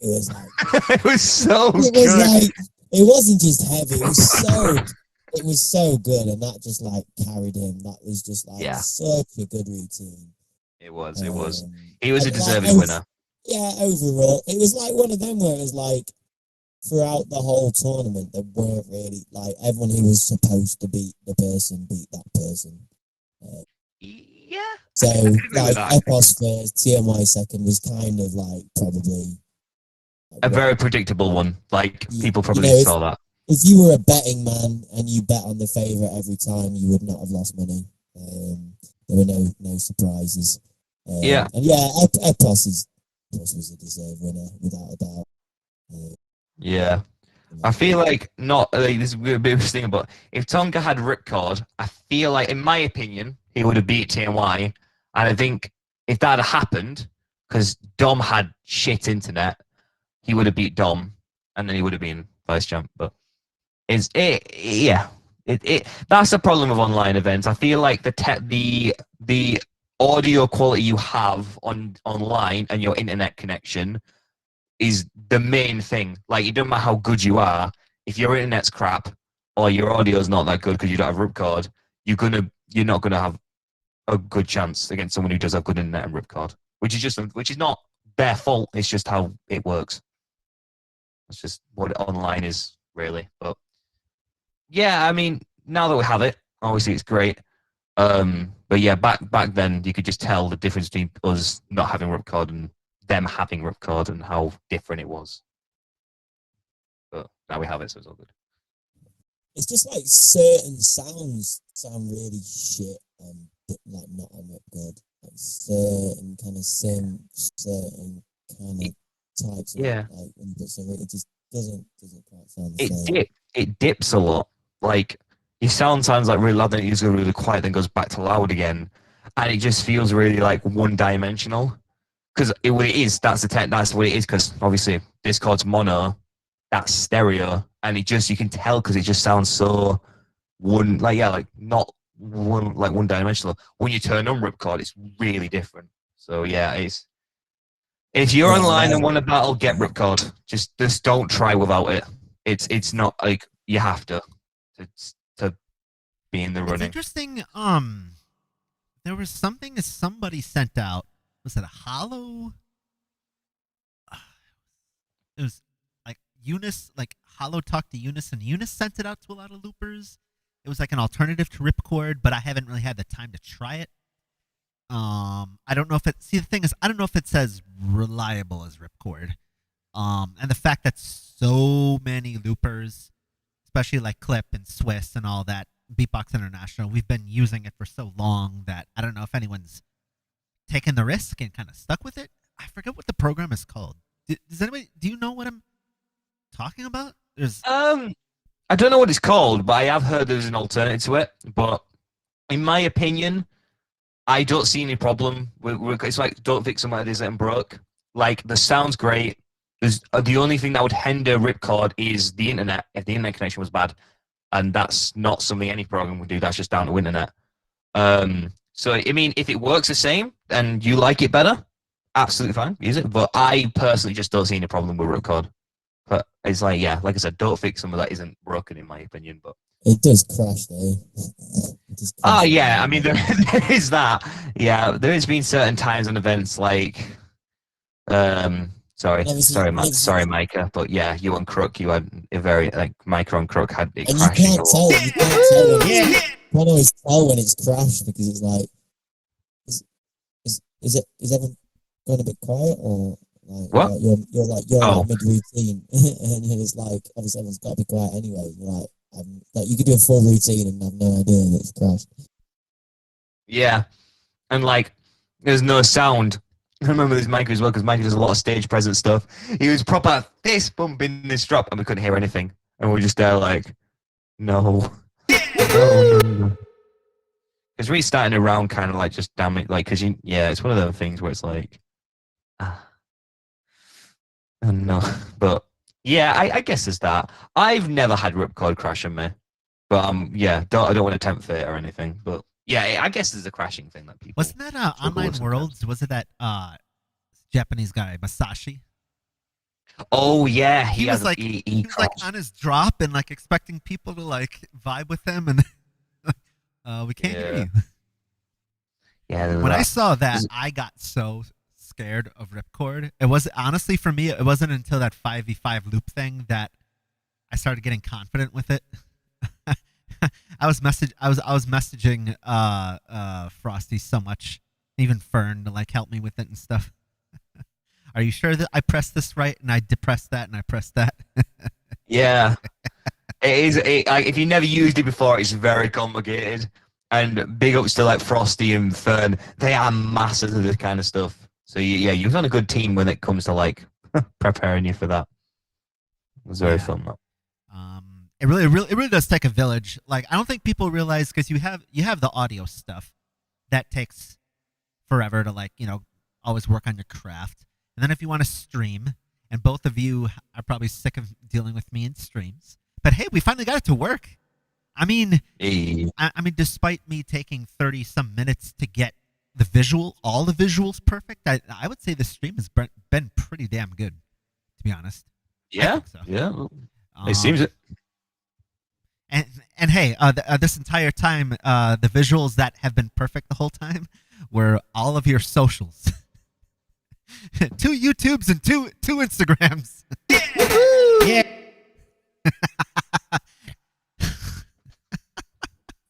It was so it good. was like, it wasn't just heavy, it was so good, and that just like carried him. That was just like such a good routine. It was. He was a and, deserving winner. Yeah, overall, it was like one of them where it was like, throughout the whole tournament, there weren't really like everyone who was supposed to beat the person beat that person. Yeah. So I agree with like that. Epos first, TMY second was kind of like probably A very predictable one. Like people probably know, saw that. if you were a betting man and you bet on the favourite every time, you would not have lost money. There were no surprises. Yeah. And yeah, Epos was a deserved winner without a doubt. Yeah. I feel like not like this is a bit of a thing, but if Tonker had Ripcord, I feel like, in my opinion, he would have beat TNY. And I think if that had happened, because Dom had shit internet, he would have beat Dom, and then he would have been vice champ. But that's the problem of online events. I feel like the audio quality you have online and your internet connection is the main thing. Like, it doesn't matter how good you are, if your internet's crap or your audio's not that good because you don't have ripcord, you're not gonna have a good chance against someone who does have good internet and ripcord. Which is not their fault. It's just how it works. It's just what online is, really. But yeah, I mean, now that we have it, obviously it's great. But yeah, back then you could just tell the difference between us not having ripcord and them having ripcord and how different it was. But now we have it, so it's all good. It's just like certain sounds sound really shit like not on ripcord. Like certain kind of certain kind of types of like inputs, so it just doesn't quite sound the same. It dips a lot. Like, your sound sounds like really loud, then it goes really quiet, then goes back to loud again, and it just feels really like one-dimensional. Because what it is, that's what it is. Because obviously Discord's mono, that's stereo, and you can tell because it just sounds so not one-dimensional. When you turn on ripcord, it's really different. So yeah, if you're online and want to battle, get ripcord. Just don't try without it. It's not like you have to be in the running. It's interesting. There was something somebody sent out. Was it a hollow? It was like Eunice, like Hollow talked to Eunice, and Eunice sent it out to a lot of loopers. It was like an alternative to Ripcord, but I haven't really had the time to try it. I don't know if it. See, the thing is, I don't know if it says reliable as Ripcord. And the fact that so many loopers, especially like Clip and Swiss and all that, Beatbox International, we've been using it for so long that I don't know if anyone's taken the risk and kind of stuck with it. I forget what the program is called. Does anybody? Do you know what I'm talking about? I don't know what it's called, but I have heard there's an alternative to it. But in my opinion, I don't see any problem with it's like, don't fix something like this and broke. Like, the sound's great. the only thing that would hinder ripcord is the internet. If the internet connection was bad, and that's not something any program would do. That's just down to internet. So I mean, if it works the same and you like it better, absolutely fine, use it. But I personally just don't see any problem with ripcord. But it's like, yeah, like I said, don't fix something that isn't broken, in my opinion. But It does crash though. oh yeah, I mean there is that. Yeah, there has been certain times and events like, sorry, Micah, but yeah, you on Crook, you had a very like Micah on Crook had it And crashing. you can't tell when you can't always tell when it's crashed because it's like, is everyone going a bit quiet or like What? you're Oh. like mid routine and it's like obviously everyone's got to be quiet anyway. You're like you could do a full routine and have no idea that it's crashed. Yeah, and like there's no sound. I remember this Micah as well because Micah does a lot of stage presence stuff. He was proper this bumping, this drop, and we couldn't hear anything, and we were just there like, no. Because restarting a round kind of like just damn it, like because it's one of those things where it's like, oh no, but yeah, I guess there's that. I've never had ripcord crash on me, but I don't want to tempt fate or anything, but yeah, I guess there's a crashing thing that people. Wasn't that Online Worlds? Was it that Japanese guy Masashi? Oh yeah, He was like on his drop and like expecting people to like vibe with him, and we can't hear you. Yeah. When I saw that, I got so scared of ripcord. It was honestly for me. It wasn't until that 5v5 loop thing that I started getting confident with it. I was messaging Frosty so much, even Fern to like help me with it and stuff. Are you sure that I pressed this right? And I depressed that and I pressed that. Yeah, it is. If you never used it before, it's very complicated. And big ups to like Frosty and Fern. They are masters of this kind of stuff. So yeah, you've done a good team when it comes to like preparing you for that. It was very fun. Though. It really does take a village. Like I don't think people realize because you have the audio stuff that takes forever to like always work on your craft. And then if you want to stream, and both of you are probably sick of dealing with me in streams, but hey, we finally got it to work. I mean, despite me taking 30 some minutes to get all the visuals perfect, I would say the stream has been pretty damn good, to be honest. Yeah, so. Yeah. It seems it. And hey, this entire time, the visuals that have been perfect the whole time were all of your socials. 2 YouTubes and 2 Instagrams. Yeah.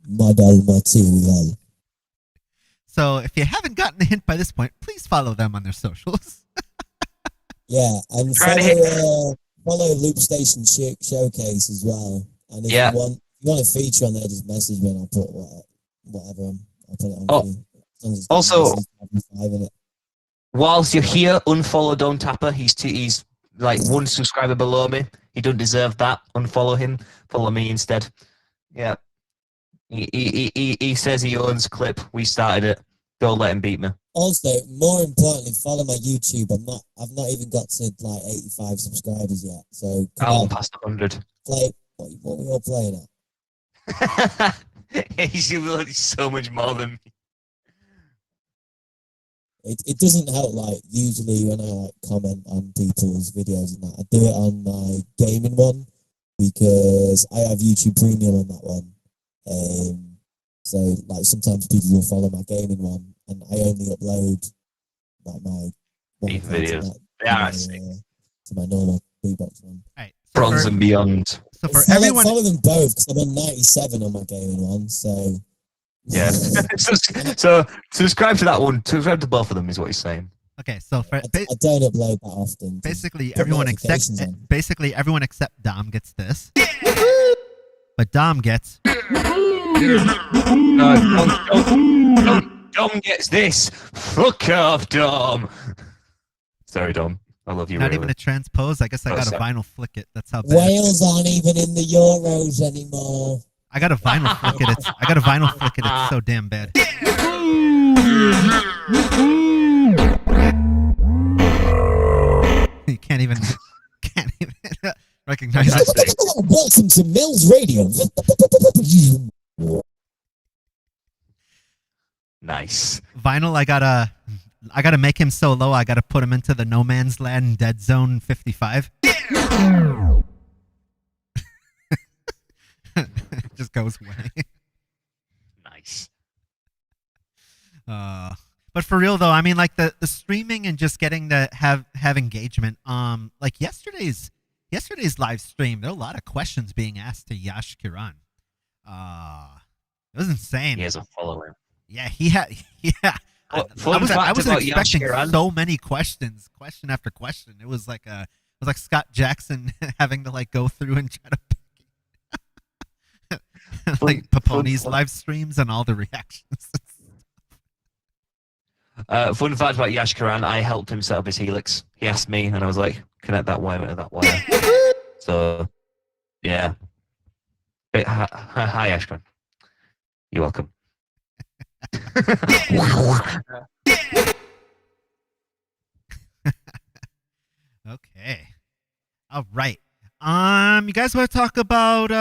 Model material. So if you haven't gotten a hint by this point, please follow them on their socials. Yeah, and follow Loop Station Showcase as well. And if you want a feature on there, just message me and I'll put whatever I'll put it on for you. Also, whilst you're here, unfollow Don Tapper. He's like 1 subscriber below me. He don't deserve that. Unfollow him. Follow me instead. Yeah. He says he owns Clip. We started it. Don't let him beat me. Also, more importantly, follow my YouTube. I've not even got to like 85 subscribers yet. So I'm past 100. Play what we all playing at. He's so much more than me. It doesn't help, like, usually when I, like, comment on people's videos and that, I do it on my gaming one, because I have YouTube Premium on that one. So, like, sometimes people will follow my gaming one, and I only upload, like, my videos. To my normal beatbox one. Right. Bronze and beyond. So for everyone, follow them both, because I'm on 97 on my gaming one, so... Yeah. so subscribe to that one. Subscribe to both of them is what he's saying. Okay, so I don't upload that often. Basically, everyone except Dom gets this, but Dom gets. No, Dom gets this. Fuck off, Dom. Sorry, Dom. I love you. Not really. even a transpose. I guess I got a vinyl flick it. That's how bad. Wales aren't even in the Euros anymore. I got a vinyl flick it. It's so damn bad. You can't even. Nice thing. Welcome to Milz Radio. Nice. Vinyl, I gotta make him so low. I gotta put him into the no man's land dead zone 55. Just goes away. Nice. But for real though, I mean, like the streaming and just getting to have engagement. Like yesterday's live stream, there were a lot of questions being asked to Yash Kiran. It was insane. He has a follower. Yeah, he had. Yeah, I was expecting so many questions, question after question. It was like Scott Jackson having to like go through and try to like Paponi's live streams and all the reactions. Fun fact about Yash Karan, I helped him set up his Helix. He asked me, and I was like, connect that wire to that wire. So, yeah. Hi, Yash Karan. You're welcome. Okay. All right. You guys want to talk about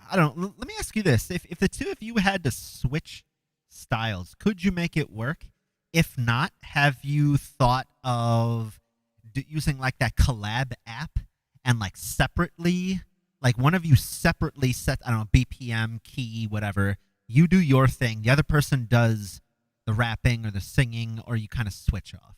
I don't know. Let me ask you this. If the two of you had to switch styles, could you make it work? If not, have you thought of using like that collab app and like separately, like one of you separately set, I don't know, BPM, key, whatever. You do your thing. The other person does the rapping or the singing, or you kind of switch off.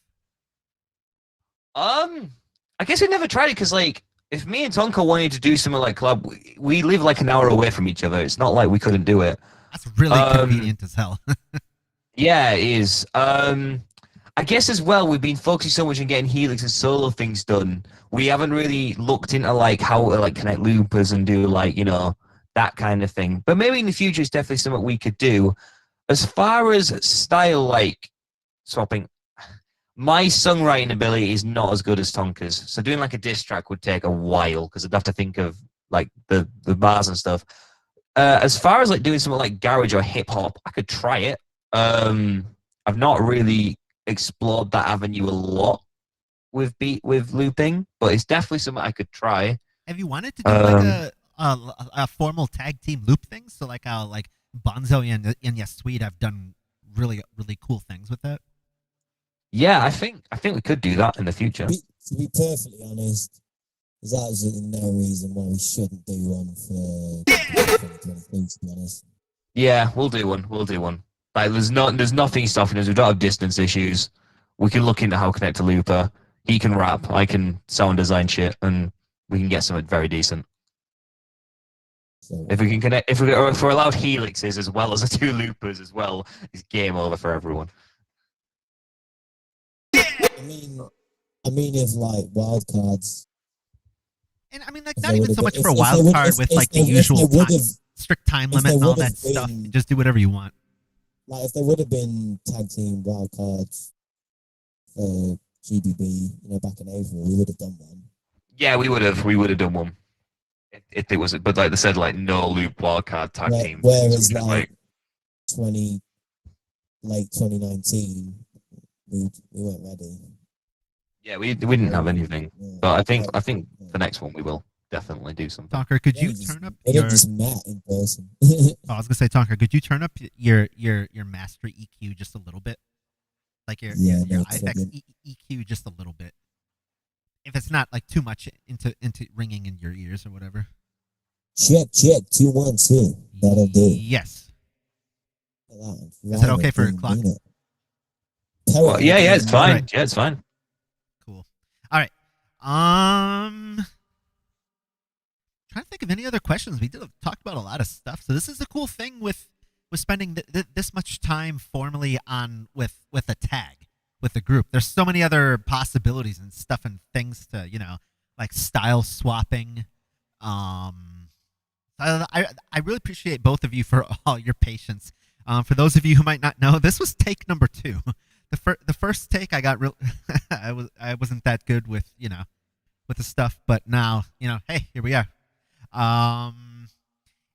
I guess we never tried it because, like, if me and Tonker wanted to do something like club, we live like an hour away from each other. It's not like we couldn't do it. That's really convenient as hell. Yeah, it is. I guess as well, we've been focusing so much on getting Helix and solo things done. We haven't really looked into like how to like connect loopers and do like, you know, that kind of thing. But maybe in the future, it's definitely something we could do. As far as style, like swapping, my songwriting ability is not as good as Tonker's. So doing like a diss track would take a while because I'd have to think of like the bars and stuff. As far as like doing something like garage or hip hop, I could try it. I've not really explored that avenue a lot with looping, but it's definitely something I could try. Have you wanted to do like a formal tag team loop thing? So like how like Bonzo and Yes Sweet have done really cool things with that. Yeah, I think we could do that in the future. To be perfectly honest, there's absolutely no reason why we shouldn't do one for 2023, to be honest. Yeah, we'll do one. Like, there's nothing stopping us. We don't have distance issues. We can look into how to connect a looper. He can rap. I can sound design shit, and we can get something very decent. So, If we can connect, if we're allowed helixes as well as the two loopers as well, it's game over for everyone. I mean, if like wildcards. And I mean, like, not even so much for a wild card with like the usual strict time limit and all that stuff. Just do whatever you want. Like, if there would have been tag team wild cards for GBB, you know, back in April, we would have done one. Yeah, we would have done one. If it was, but like they said, like no loop wildcard tag team. Whereas like late 2019, we weren't ready. Yeah, we didn't have anything, but I think the next one we will definitely do something. Tonker, could you turn up your? It just met in person. I was gonna say, Tonker, could you turn up your master EQ just a little bit, like your IFX EQ just a little bit, if it's not like too much into ringing in your ears or whatever. Check 2 1 2. That'll do. Yes. Is that okay for clock? Well, yeah, it's fine. Right. Yeah, it's fine. Cool. All right. Trying to think of any other questions. We talked about a lot of stuff. So this is the cool thing with spending this much time formally on with a tag with the group. There's so many other possibilities and stuff and things to, you know, like style swapping. I really appreciate both of you for all your patience. For those of you who might not know, this was take number 2. The first take I got I wasn't that good with, you know, with the stuff, but now, you know, hey, here we are.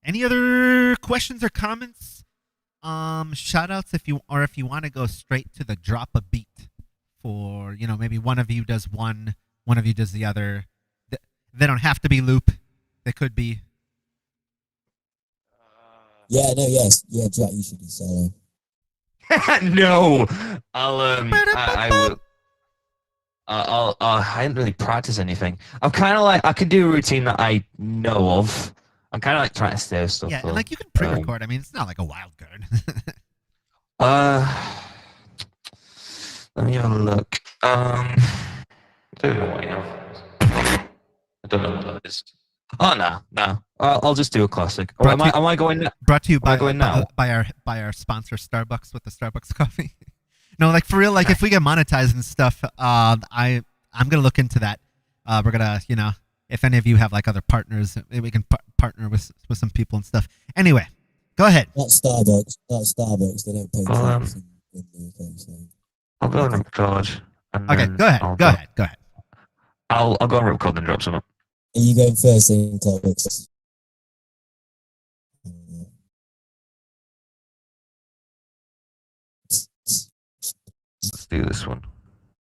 Any other questions or comments? Shout outs if you want to go straight to the drop a beat for, you know, maybe one of you does one of you does the other. They don't have to be loop. They could be. Yeah, no, yes. Yeah, Jack, you should be solo. No, I will. I hadn't really practiced anything. I'm kind of like I can do a routine that I know of. I'm kind of like trying to stay stuff. Yeah, though. and like you can pre-record. I mean, it's not like a wild card. Let me have a look. I don't know what I have. I don't know what that is. Oh no. I'll just do a classic. Oh, am I going? Brought to you by going now? by our sponsor Starbucks with the Starbucks coffee. No, like for real. Like if we get monetized and stuff, I'm gonna look into that. We're gonna, if any of you have like other partners, maybe we can partner with some people and stuff. Anyway, go ahead. Not Starbucks. They don't pay tax in the UK. So. I'll go and record. Okay, go ahead. Go ahead. I'll go and record and drop some up. Are you going first in Clockworkz? Let's do this one.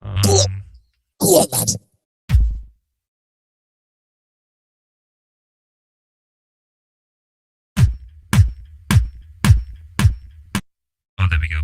Go on, lad. Oh, there we go.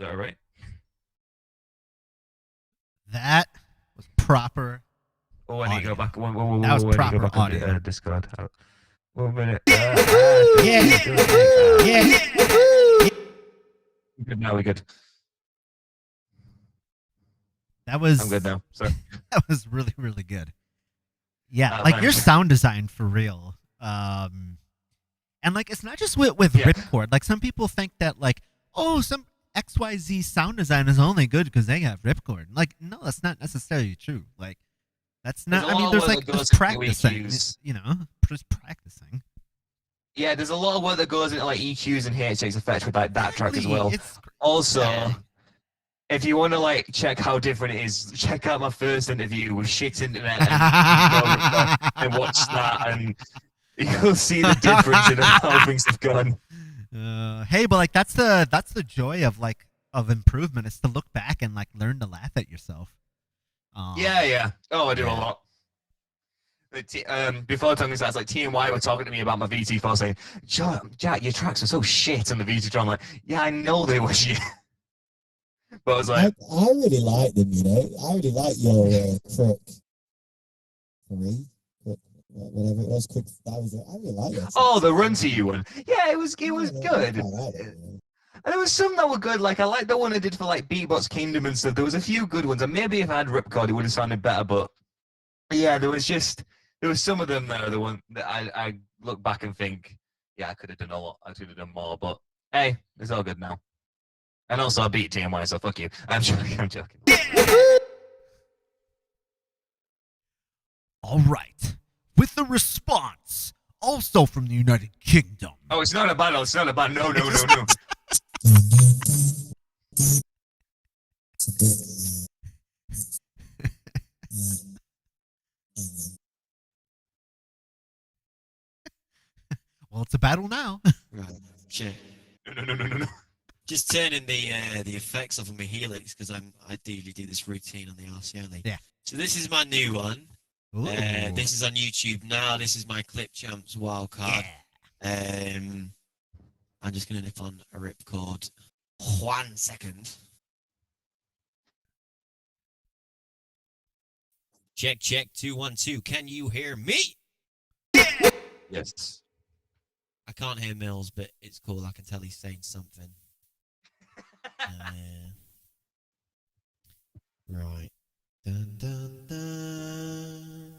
that all right? That was proper. Oh, I need to go Audio. back. That was I need to proper go back on audio. Discord. 1 minute. Yeah. Good now. We're good. That was I'm good now. Sorry. that was really, really good. Yeah, Oh, like thank your you. sound design for real. And like it's not just with Yeah. ripcord. Like some people think that like, oh, some XYZ sound design is only good because they have ripcord. Like, no, that's not necessarily true. Like that's not There's a I mean lot there's of work like that there's goes into practicing, EQs. you know, just practicing. Yeah, there's a lot of work that goes into like EQs and HX effects with like that track as Exactly. well. It's Also, yeah. if you want to like check how different it is, check out my first interview with shit internet and watch that, and you'll see the difference in how things have gone. Hey, but like that's the joy of like of improvement is to look back and like learn to laugh at yourself. Yeah. Oh, I do a yeah. lot. Before Tonker starts, like TNY were talking to me about my VT4, saying, "Jack, your tracks are so shit on the VT4." I'm like, "Yeah, I know they were shit." But I was like, I really like them, you know. I really like your Crook 3, whatever it was. Crook, I really like that. "Oh, the Run to You one." Yeah, it was good. I like it, And there was some that were good. Like I liked the one I did for like Beatbox Kingdom and stuff. There was a few good ones, and maybe if I had Ripcord, it would have sounded better. But yeah, there was some of them that are the one that I look back and think, yeah, I could have done a lot. I could have done more. But hey, it's all good now. And also, I beat TMY, so fuck you. I'm joking. I'm joking. All right. With the response, also from the United Kingdom. Oh, it's not a battle. It's not a battle. No. It's a bit. Well, it's a battle now. Right, shit. No. Just turning the effects off of my Helix because I ideally do this routine on the RC only. Yeah. So this is my new one. Ooh. This is on YouTube now. This is my Clip Champs wildcard. Yeah. I'm just gonna nip on a ripcord. 1 second. Check 212. Can you hear me? Yes. I can't hear Milz, but it's cool. I can tell he's saying something. Right. Dun dun dun.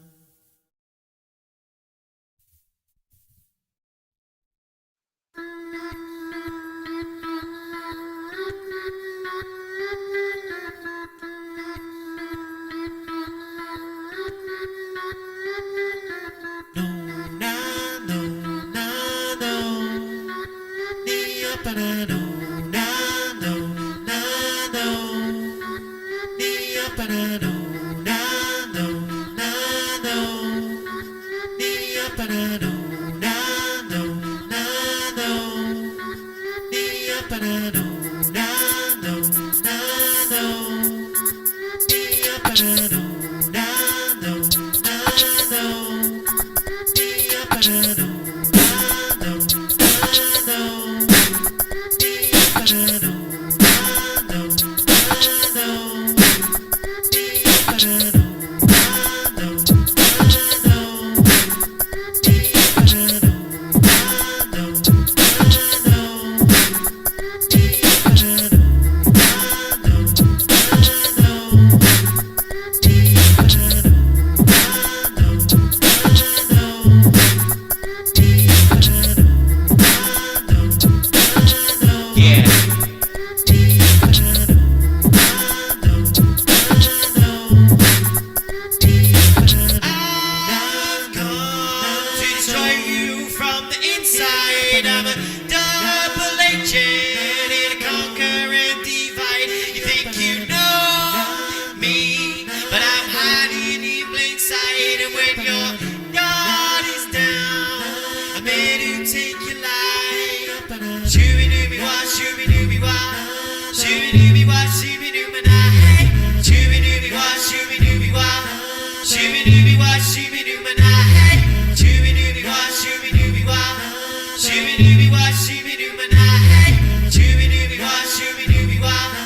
Shooby dooby wah, shooby doo man, hey. Shooby dooby wah, shooby dooby wah.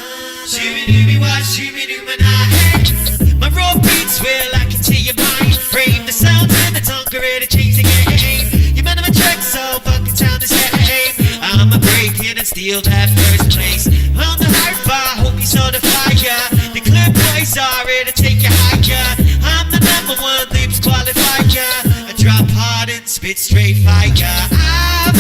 steal that first place. On the hard bar, hope you saw the fire. The club boys are ready to take you higher. I'm the #1 lips qualifier. I drop hard and spit straight fire. I've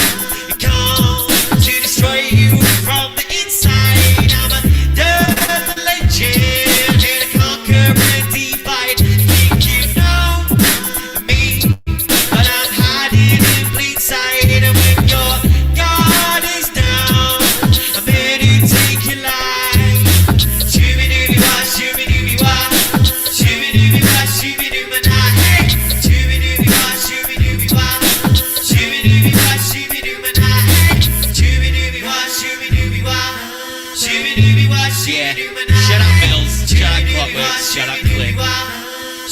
come to destroy you from the inside. I'm a double legend, here to conquer and divide. Think you know me, but I'm hiding in plain sight. And when your guard is down, I'm ready to take your life. Shooby-dooby-wah, shooby-dooby-wah, shooby-dooby-wah, shooby-doo-ma-nah, hey. Shooby-dooby-wah, shooby-dooby-wah, shooby-dooby-wah, shooby-doo-ma-nah, hey. Shooby-dooby-wah, shooby-dooby-wah, shooby-dooby-wah, shooby-doo-ma-nah. Shut up, Milz. Shut up, Clockworkz. Shut up, Click.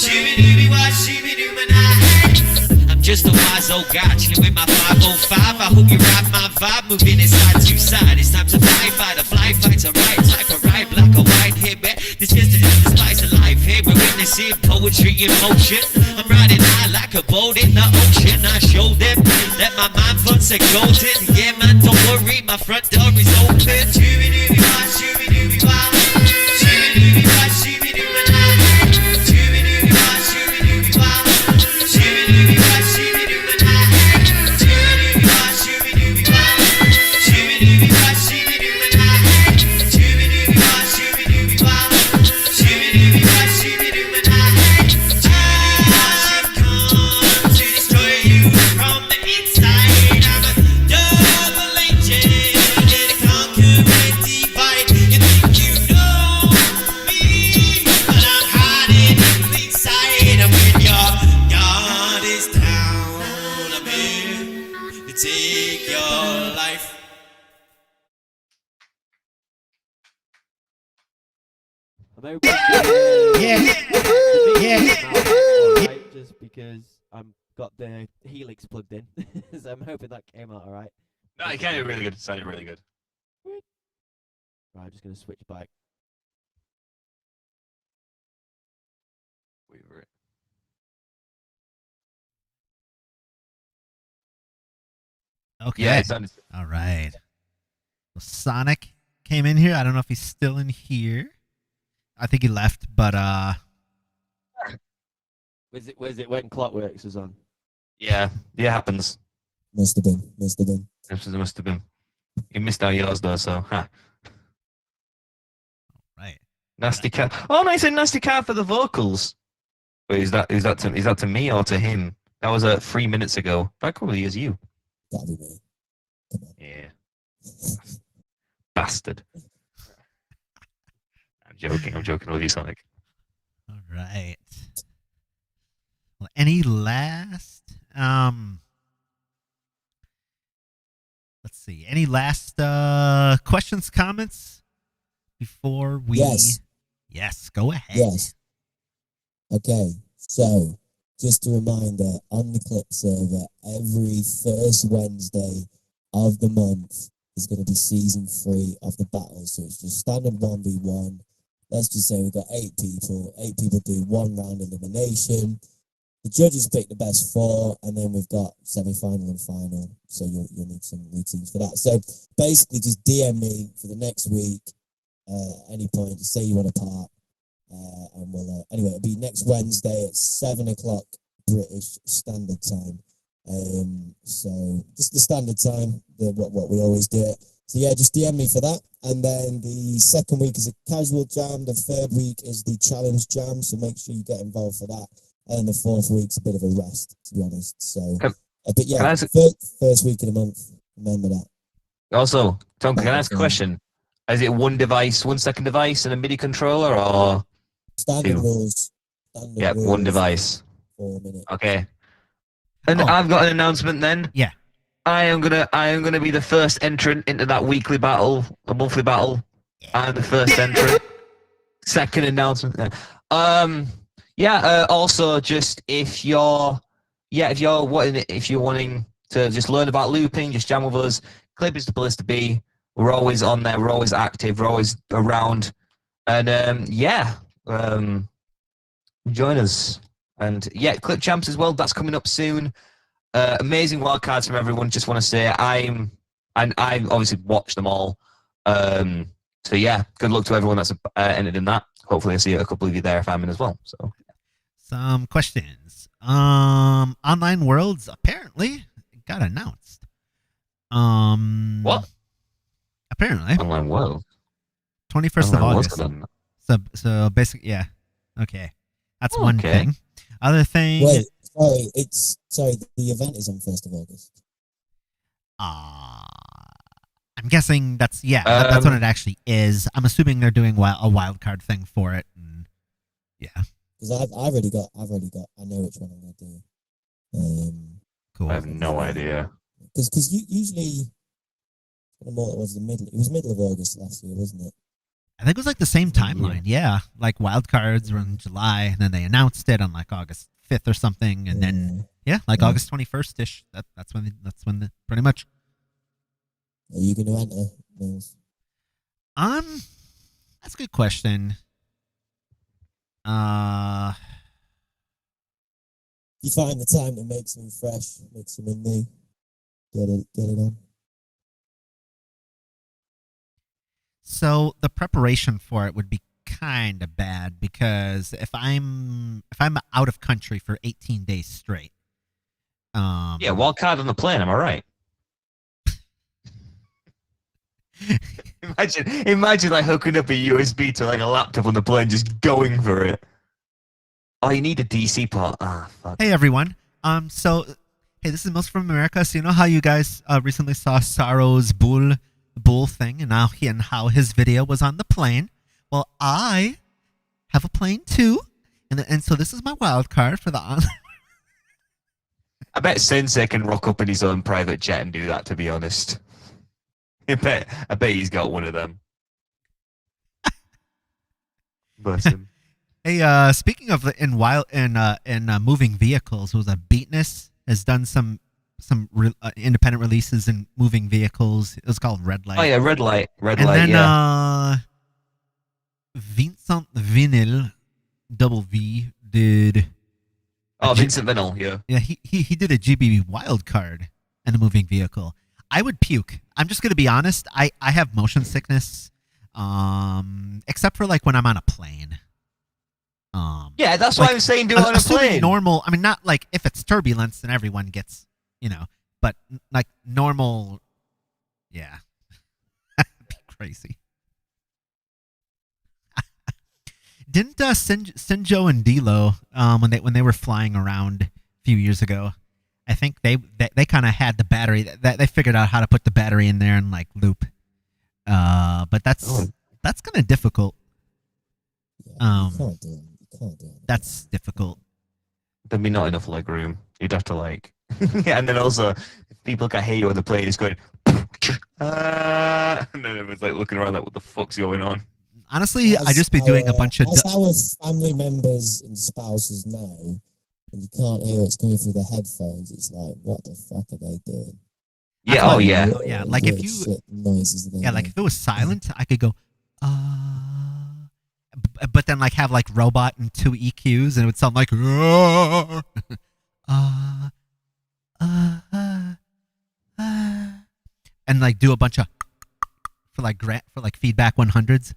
Shooby-dooby-wah, shooby-doo-ma-nah, hey. I'm just a wise old guy chilling with my 505. I hope you ride my vibe, moving it side to side. It's time to fight, a fly fight's alright. Type of right, black or white, here, man. This is the spice of life. Here we're witnessing poetry in motion. I'm riding high like a boat in the ocean. I show them that my mind funds are golden. Yeah, man, don't worry, my front door is open. Shooby-dooby-wah, shooby-dooby-wah, shooby-dooby-wah, shooby-doo-ma-nah. Shooby-dooby-wah, shooby-dooby-wah, shooby-dooby-wah, shooby-doo-ma-nah. Shooby-dooby-wah, shooby-dooby-wah, shooby-dooby-wah, shooby-doo-ma-nah. Shooby-dooby-wah, shooby-dooby-wah, shooby-dooby-wah, shooby-doo-ma-nah. I've come to destroy you from the inside. I'm a double agent, here to conquer and divide. You think you know me, but I'm hiding in plain sight. And when your guard is down, I'm here to take your life. Alright, just because I'm got the Helix plugged in, so I'm hoping that came out alright. No, it came really good. It sounded really good. Right, I'm just gonna switch back. Wait for it. Okay. Yeah, it sounded. All right. Well, Sonic came in here. I don't know if he's still in here. I think he left, but Was it when Clockworkz was on? Yeah, it happens. Must have been. It must have been. You missed out yours though, so. Huh. right. Nasty cat. Oh, nice and nasty cat for the vocals. Wait, is that to me or to him? That was 3 minutes ago. That probably is you. That'd be me. Yeah. Bastard. I'm joking with you, Sonic. All right. Well, any last let's see. Any last questions, comments before we Yes. Yes, go ahead. Yes. Okay, so just a reminder, on the Clip server, every first Wednesday of the month is going to be season 3 of the battle. So it's just standard 1v1. Let's just say we've got 8 people. 8 people do 1 round elimination. The judges pick the best 4, and then we've got semi-final and final. So you'll need some routines for that. So basically, just DM me for the next week. Any point, just say you want a part. And we'll anyway, it'll be next Wednesday at 7 o'clock British Standard Time. So just the standard time, what we always do it. So yeah, just DM me for that. And then the second week is a casual jam. The third week is the challenge jam. So make sure you get involved for that. And the fourth week's a bit of a rest, to be honest. So, but yeah, first week of the month. Remember that. Also, Tonker, can I ask a question? Is it 1 device, 1 second device, and a MIDI controller, or standard 2? Rules? Yeah, 1 device. 4 minutes. Okay. And I've got an announcement then. Yeah. I am gonna be the first entrant into that weekly battle, a monthly battle. I'm the first entrant. Second announcement then. Also, just if you're wanting to just learn about looping, just jam with us. Clip is the place to be. We're always on there. We're always active. We're always around. And join us. And yeah, Clip Champs as well. That's coming up soon. Amazing wildcards from everyone. Just want to say I'm and I've obviously watched them all. So yeah, good luck to everyone that's entered in that. Hopefully, I see a couple of you there if I'm in as well. So Some questions. Online Worlds apparently got announced. What? Apparently, Online World. 21st of Online World's August. got an- So basically, yeah. Okay, that's one Okay. thing. Other thing. Wait, sorry. The event is on 1st of August. I'm guessing that's that's when it actually is. I'm assuming they're doing a wild card thing for it. And yeah, Because I've already got. I know which one I'm gonna do. cool. I have no idea. Because usually, it was middle of August last year, wasn't it? I think it was like the same timeline. Yeah, like wild cards were in July, and then they announced it on like August 5th or something, and then like August 21st ish. That's when pretty much. Are you going to enter, Milz? That's a good question. If you find the time to make something fresh, make something new, get it on. So the preparation for it would be kind of bad because if I'm out of country for 18 days straight. Yeah, wild card on the plane. Am I right? Imagine like hooking up a USB to like a laptop on the plane, just going for it. Oh, you need a DC port. Ah, fuck. Hey everyone. So hey, this is Milz from America. So you know how you guys recently saw Saro's bull thing, and how his video was on the plane. Well, I have a plane too, and so this is my wild card for the on. I bet Sensei can rock up in his own private jet and do that. To be honest, I bet he's got one of them. Bless him. Hey, speaking of moving vehicles, was a Beatness has done some independent releases in moving vehicles. It was called Red Light. Oh yeah, Red Light, and then, yeah. Vincent Vinyl, double V, did. Vincent Vinyl, yeah. Yeah, he did a GBB wild card and a moving vehicle. I would puke. I'm just gonna be honest. I have motion sickness, except for like when I'm on a plane. Yeah, that's why I'm saying do it on a plane. Normal. I mean, not like if it's turbulence and everyone gets, but like normal. Yeah, that'd be crazy. Didn't Sinjo and Dilo when they were flying around a few years ago? I think they kind of had the battery that they figured out how to put the battery in there and like loop. But that's kind of difficult. Yeah, you can't do it. That's difficult. There'd be not enough leg room. You'd have to like, yeah, and then also people can hear you on the plane. It's going, and then everyone's like looking around like, what the fuck's going on? Honestly, I'd just be doing a bunch of. As our family members and spouses know, and you can't hear it's coming through the headphones, it's like, what the fuck are they doing? Yeah, oh yeah. Yeah, like if you. Noises Yeah, like if it was silent, I could go, but then like have like robot and 2 EQs, and it would sound like, and like do a bunch of for like feedback 100s.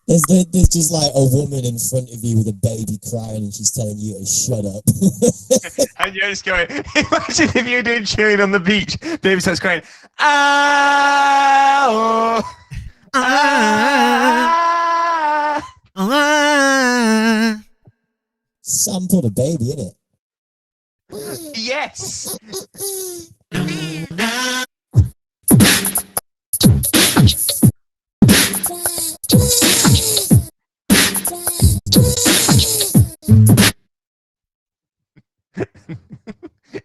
There's just like a woman in front of you with a baby crying, and she's telling you to shut up. And you're just going, imagine if you're doing cheering on the beach, baby starts crying, ah, Sample the baby, innit? yes.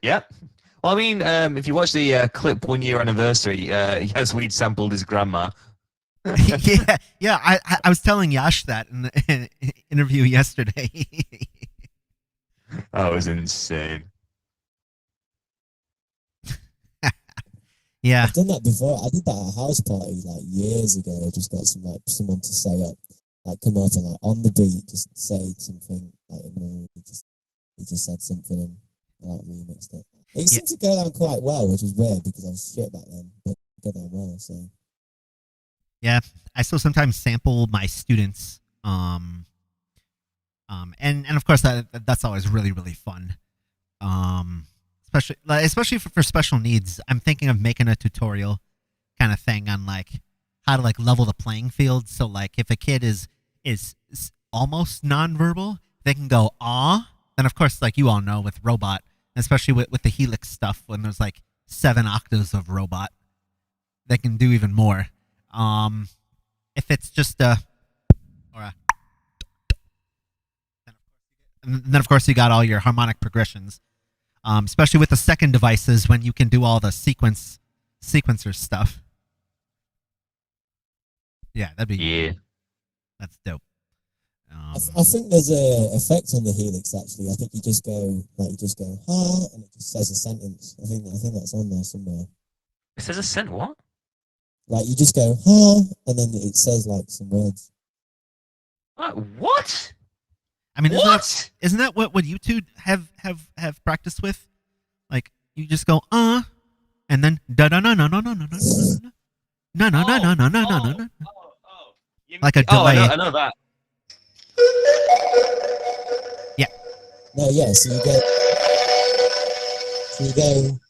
Yep. Well, I mean, if you watch the clip 1 year anniversary, yes, we'd sampled his grandma. yeah. I was telling Yash that in the interview yesterday. That was insane. Yeah. I've done that before. I did that at a house party like years ago. I just got someone to say up, like come up and like on the beat, just say something like he just said something and I like remixed it. It seemed to go down quite well, which was weird because I was shit back then, but it got down well. So Yeah, I still sometimes sample my students. And of course that's always really really fun. Especially for special needs. I'm thinking of making a tutorial kind of thing on like how to like level the playing field. So like if a kid is almost nonverbal, they can go ah. Then of course like you all know with robot, especially with the Helix stuff, when there's like 7 octaves of robot, they can do even more. If it's just a and then of course you got all your harmonic progressions, especially with the second devices when you can do all the sequencer stuff. Yeah, that's dope. I think there's a effect on the Helix actually. I think you just go ha, and it just says a sentence. I think that's on there somewhere. It says a cent what? Like you just go ha, and then it says like some words. What? I mean, What? isn't that what you two have practiced with? Like you just go and then da da no no no no no no no no no no no no no no, like a delay. I know that. Yeah. No, yeah. So you go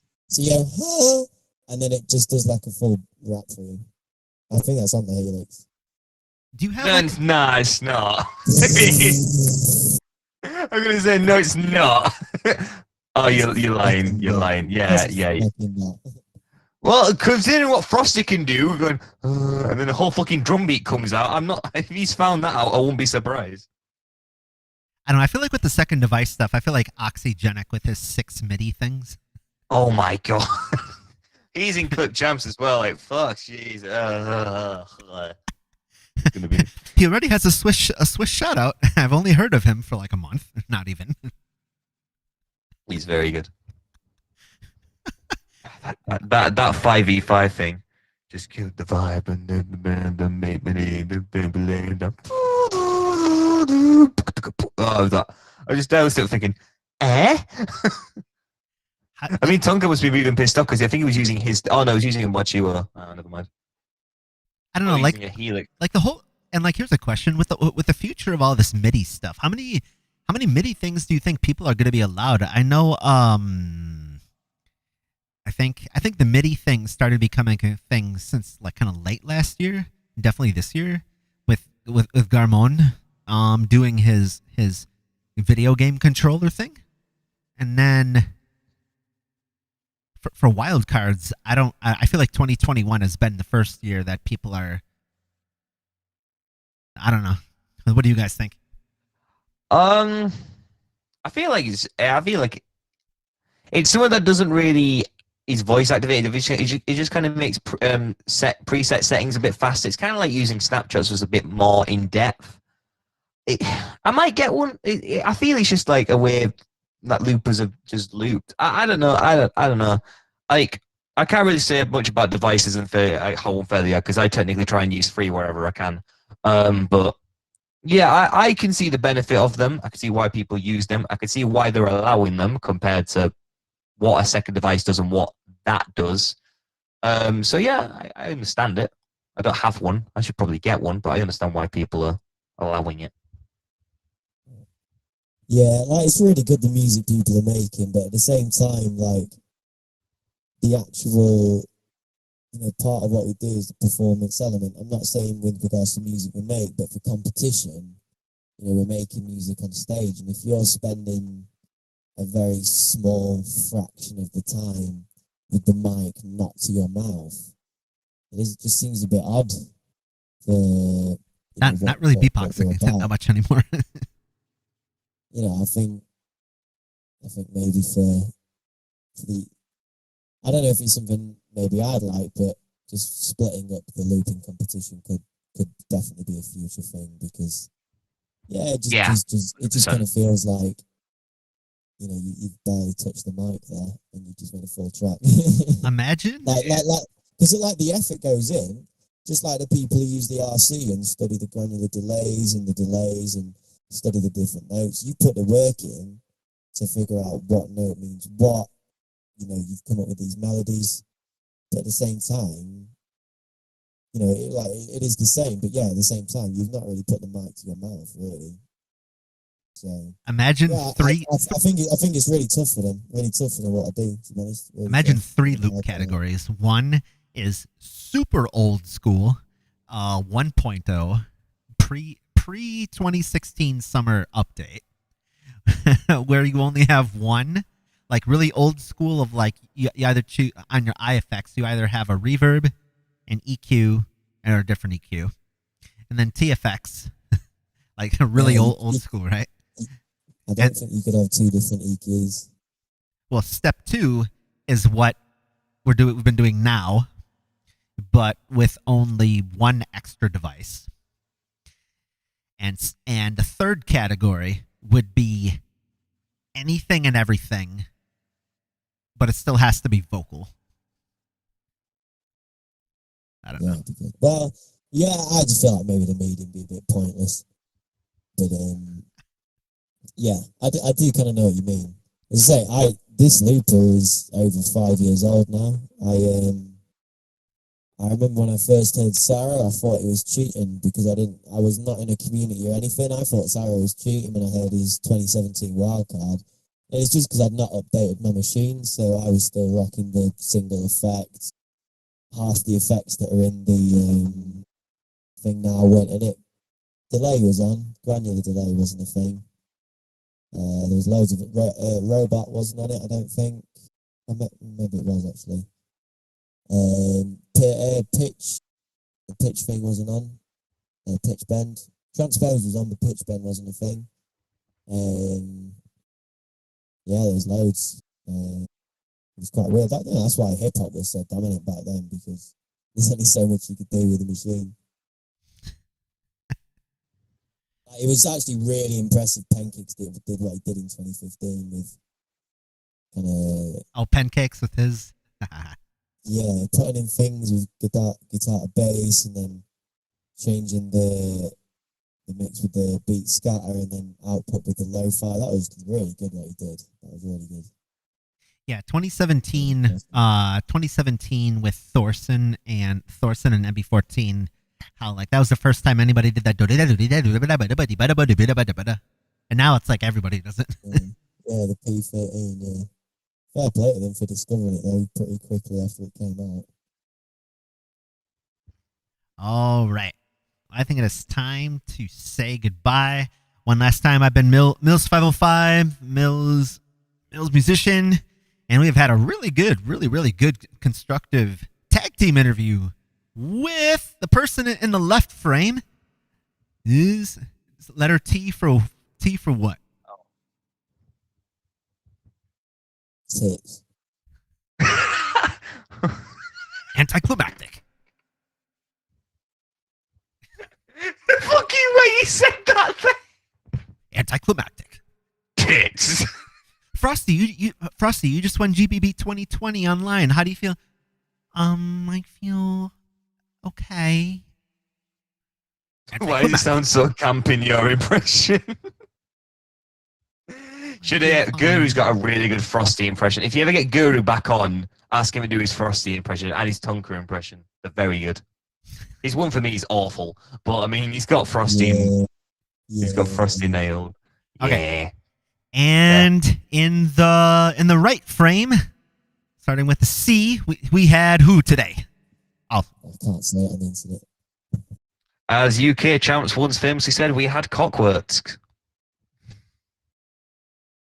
ha, and then it just does like a full rap for you. I think that's on the Helix. Do you have? Nah, it's not. I'm gonna say no, it's not. Oh, you're lying. You're lying. Yeah. Well, considering what Frosty can do, going, and then the whole fucking drum beat comes out. I'm not. If he's found that out, I won't be surprised. I don't know. I feel like with the second device stuff, I feel like Oxygenic with his 6 MIDI things. Oh my god, he's in Clip Champs as well. Like fuck, jeez. Gonna be. He already has a Swiss shout out. I've only heard of him for like a month, not even. He's very good. that 5v5 thing just killed the vibe and then the band and made me I was still thinking, eh? I mean, Tonker must be even pissed off because I think he was using his. Oh no, he was using a Machiwa. Oh, never mind. I don't know, like a Helix. Like the whole, and like here's a question with the future of all this MIDI stuff. How many MIDI things do you think people are going to be allowed? I know. I think the MIDI thing started becoming a thing since like kind of late last year, definitely this year, with Garmon, doing his video game controller thing, and then for wildcards, I feel like 2021 has been the first year that people are. I don't know. What do you guys think? I feel like it's someone that doesn't really is voice activated. It just kind of makes preset settings a bit faster. It's kind of like using Snapchat was a bit more in depth. I might get one. I feel it's just like a way that loopers have just looped. I don't know. I don't know. Like I can't really say much about devices and how unfair they are because I technically try and use free wherever I can. But yeah, I can see the benefit of them. I can see why people use them. I can see why they're allowing them compared to what a second device does and what that does. So yeah, I understand it. I don't have one. I should probably get one, but I understand why people are allowing it. Yeah, like it's really good the music people are making, but at the same time, like the actual, part of what we do is the performance element. I'm not saying with regards to music we make, but for competition, we're making music on stage, and if you're spending a very small fraction of the time with the mic not to your mouth, it just seems a bit odd. For not really beatboxing that much anymore. I think maybe for the, I don't know if it's something maybe I'd like, but just splitting up the looping competition could definitely be a future thing because it just kind of feels like you've barely touched the mic there and you just made a full track. Imagine because the effort goes in, just like the people who use the RC and study the granular delays and study the different notes. You put the work in to figure out what note means what, you've come up with these melodies, but at the same time, it is the same, but yeah, at the same time, you've not really put the mic to your mouth, really. So Imagine yeah, three. I think it's really tough for them. Really tough for them what I do. To be honest. Really Imagine tough. three loop categories. One is super old school, 1.0, pre 2016 summer update, where you only have one, like really old school of like you either choose on your IFX, you either have a reverb, an EQ, or a different EQ, and then TFX, like really Yeah, old school, right? I don't think you could have two different EQs. Well, step 2 is what we've been doing now, but with only one extra device. And the third category would be anything and everything, but it still has to be vocal. I don't know. Well, yeah, I just feel like maybe the medium be a bit pointless. But yeah, I do kind of know what you mean. As I say, this looper is over 5 years old now. I remember when I first heard Sarah, I thought it was cheating because I was not in a community or anything. I thought Sarah was cheating when I heard his 2017 wildcard. And it's just because I'd not updated my machine, so I was still rocking the single effect. Half the effects that are in the thing now weren't in it. Delay was on. Granular delay wasn't a thing. There was loads of it. Robot wasn't on it, I don't think. Maybe it was actually. Pitch. The pitch thing wasn't on. Pitch bend. Transpose was on, but pitch bend wasn't a thing. Yeah, there was loads. It was quite weird. That's why hip hop was so dominant back then, because there's only so much you could do with a machine. It was actually really impressive. Pancakes did what he did in 2015 with kind of Pancakes with his. putting in things with guitar to bass, and then changing the mix with the beat scatter, and then output with the lo-fi. That was really good what he did. That was really good. Yeah, 2017 with Thorson and MB14. How like that was the first time anybody did that. And now it's like everybody does it. Yeah, the P13, yeah. Fair play to them for discovering it though pretty quickly after it came out. All right. I think it is time to say goodbye. One last time, I've been Milz 505, Milz musician, and we've had a really good, constructive tag team interview with the person in the left frame. Is letter T for what? Tits. Anticlimactic. The fucking way you said that thing. Anticlimactic. Tits. Frosty, you just won GBB 2020 online. How do you feel? I feel okay. Why does it sound so camp in your impression? Guru's got a really good Frosty impression. If you ever get Guru back on, ask him to do his Frosty impression and his Tonker impression. They're very good. His one for me is awful, but I mean, he's got Frosty. Yeah. He's got Frosty nailed. Okay. Yeah. And in the right frame, starting with the C, we had who today? I can't say it on the internet. As UK champs once famously said, we had Clockworkz.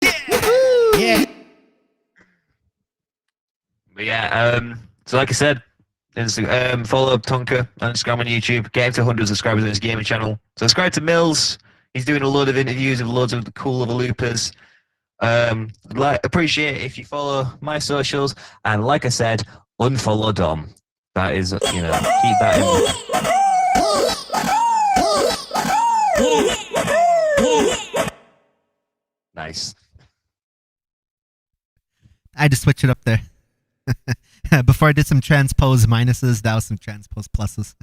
Yeah. But yeah, so like I said, follow Tonker on Instagram and YouTube. Get him to 100 subscribers on his gaming channel. Subscribe to Milz. He's doing a load of interviews with loads of the cool other loopers. Appreciate it if you follow my socials. And like I said, unfollow Dom. That is, keep that in. Nice. I just switch it up there. Before I did some transpose minuses, that was some transpose pluses.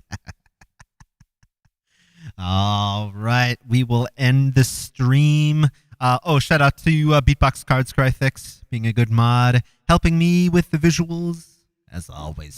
All right, we will end the stream. Shout out to Beatbox Cards Cryfix being a good mod, helping me with the visuals, as always.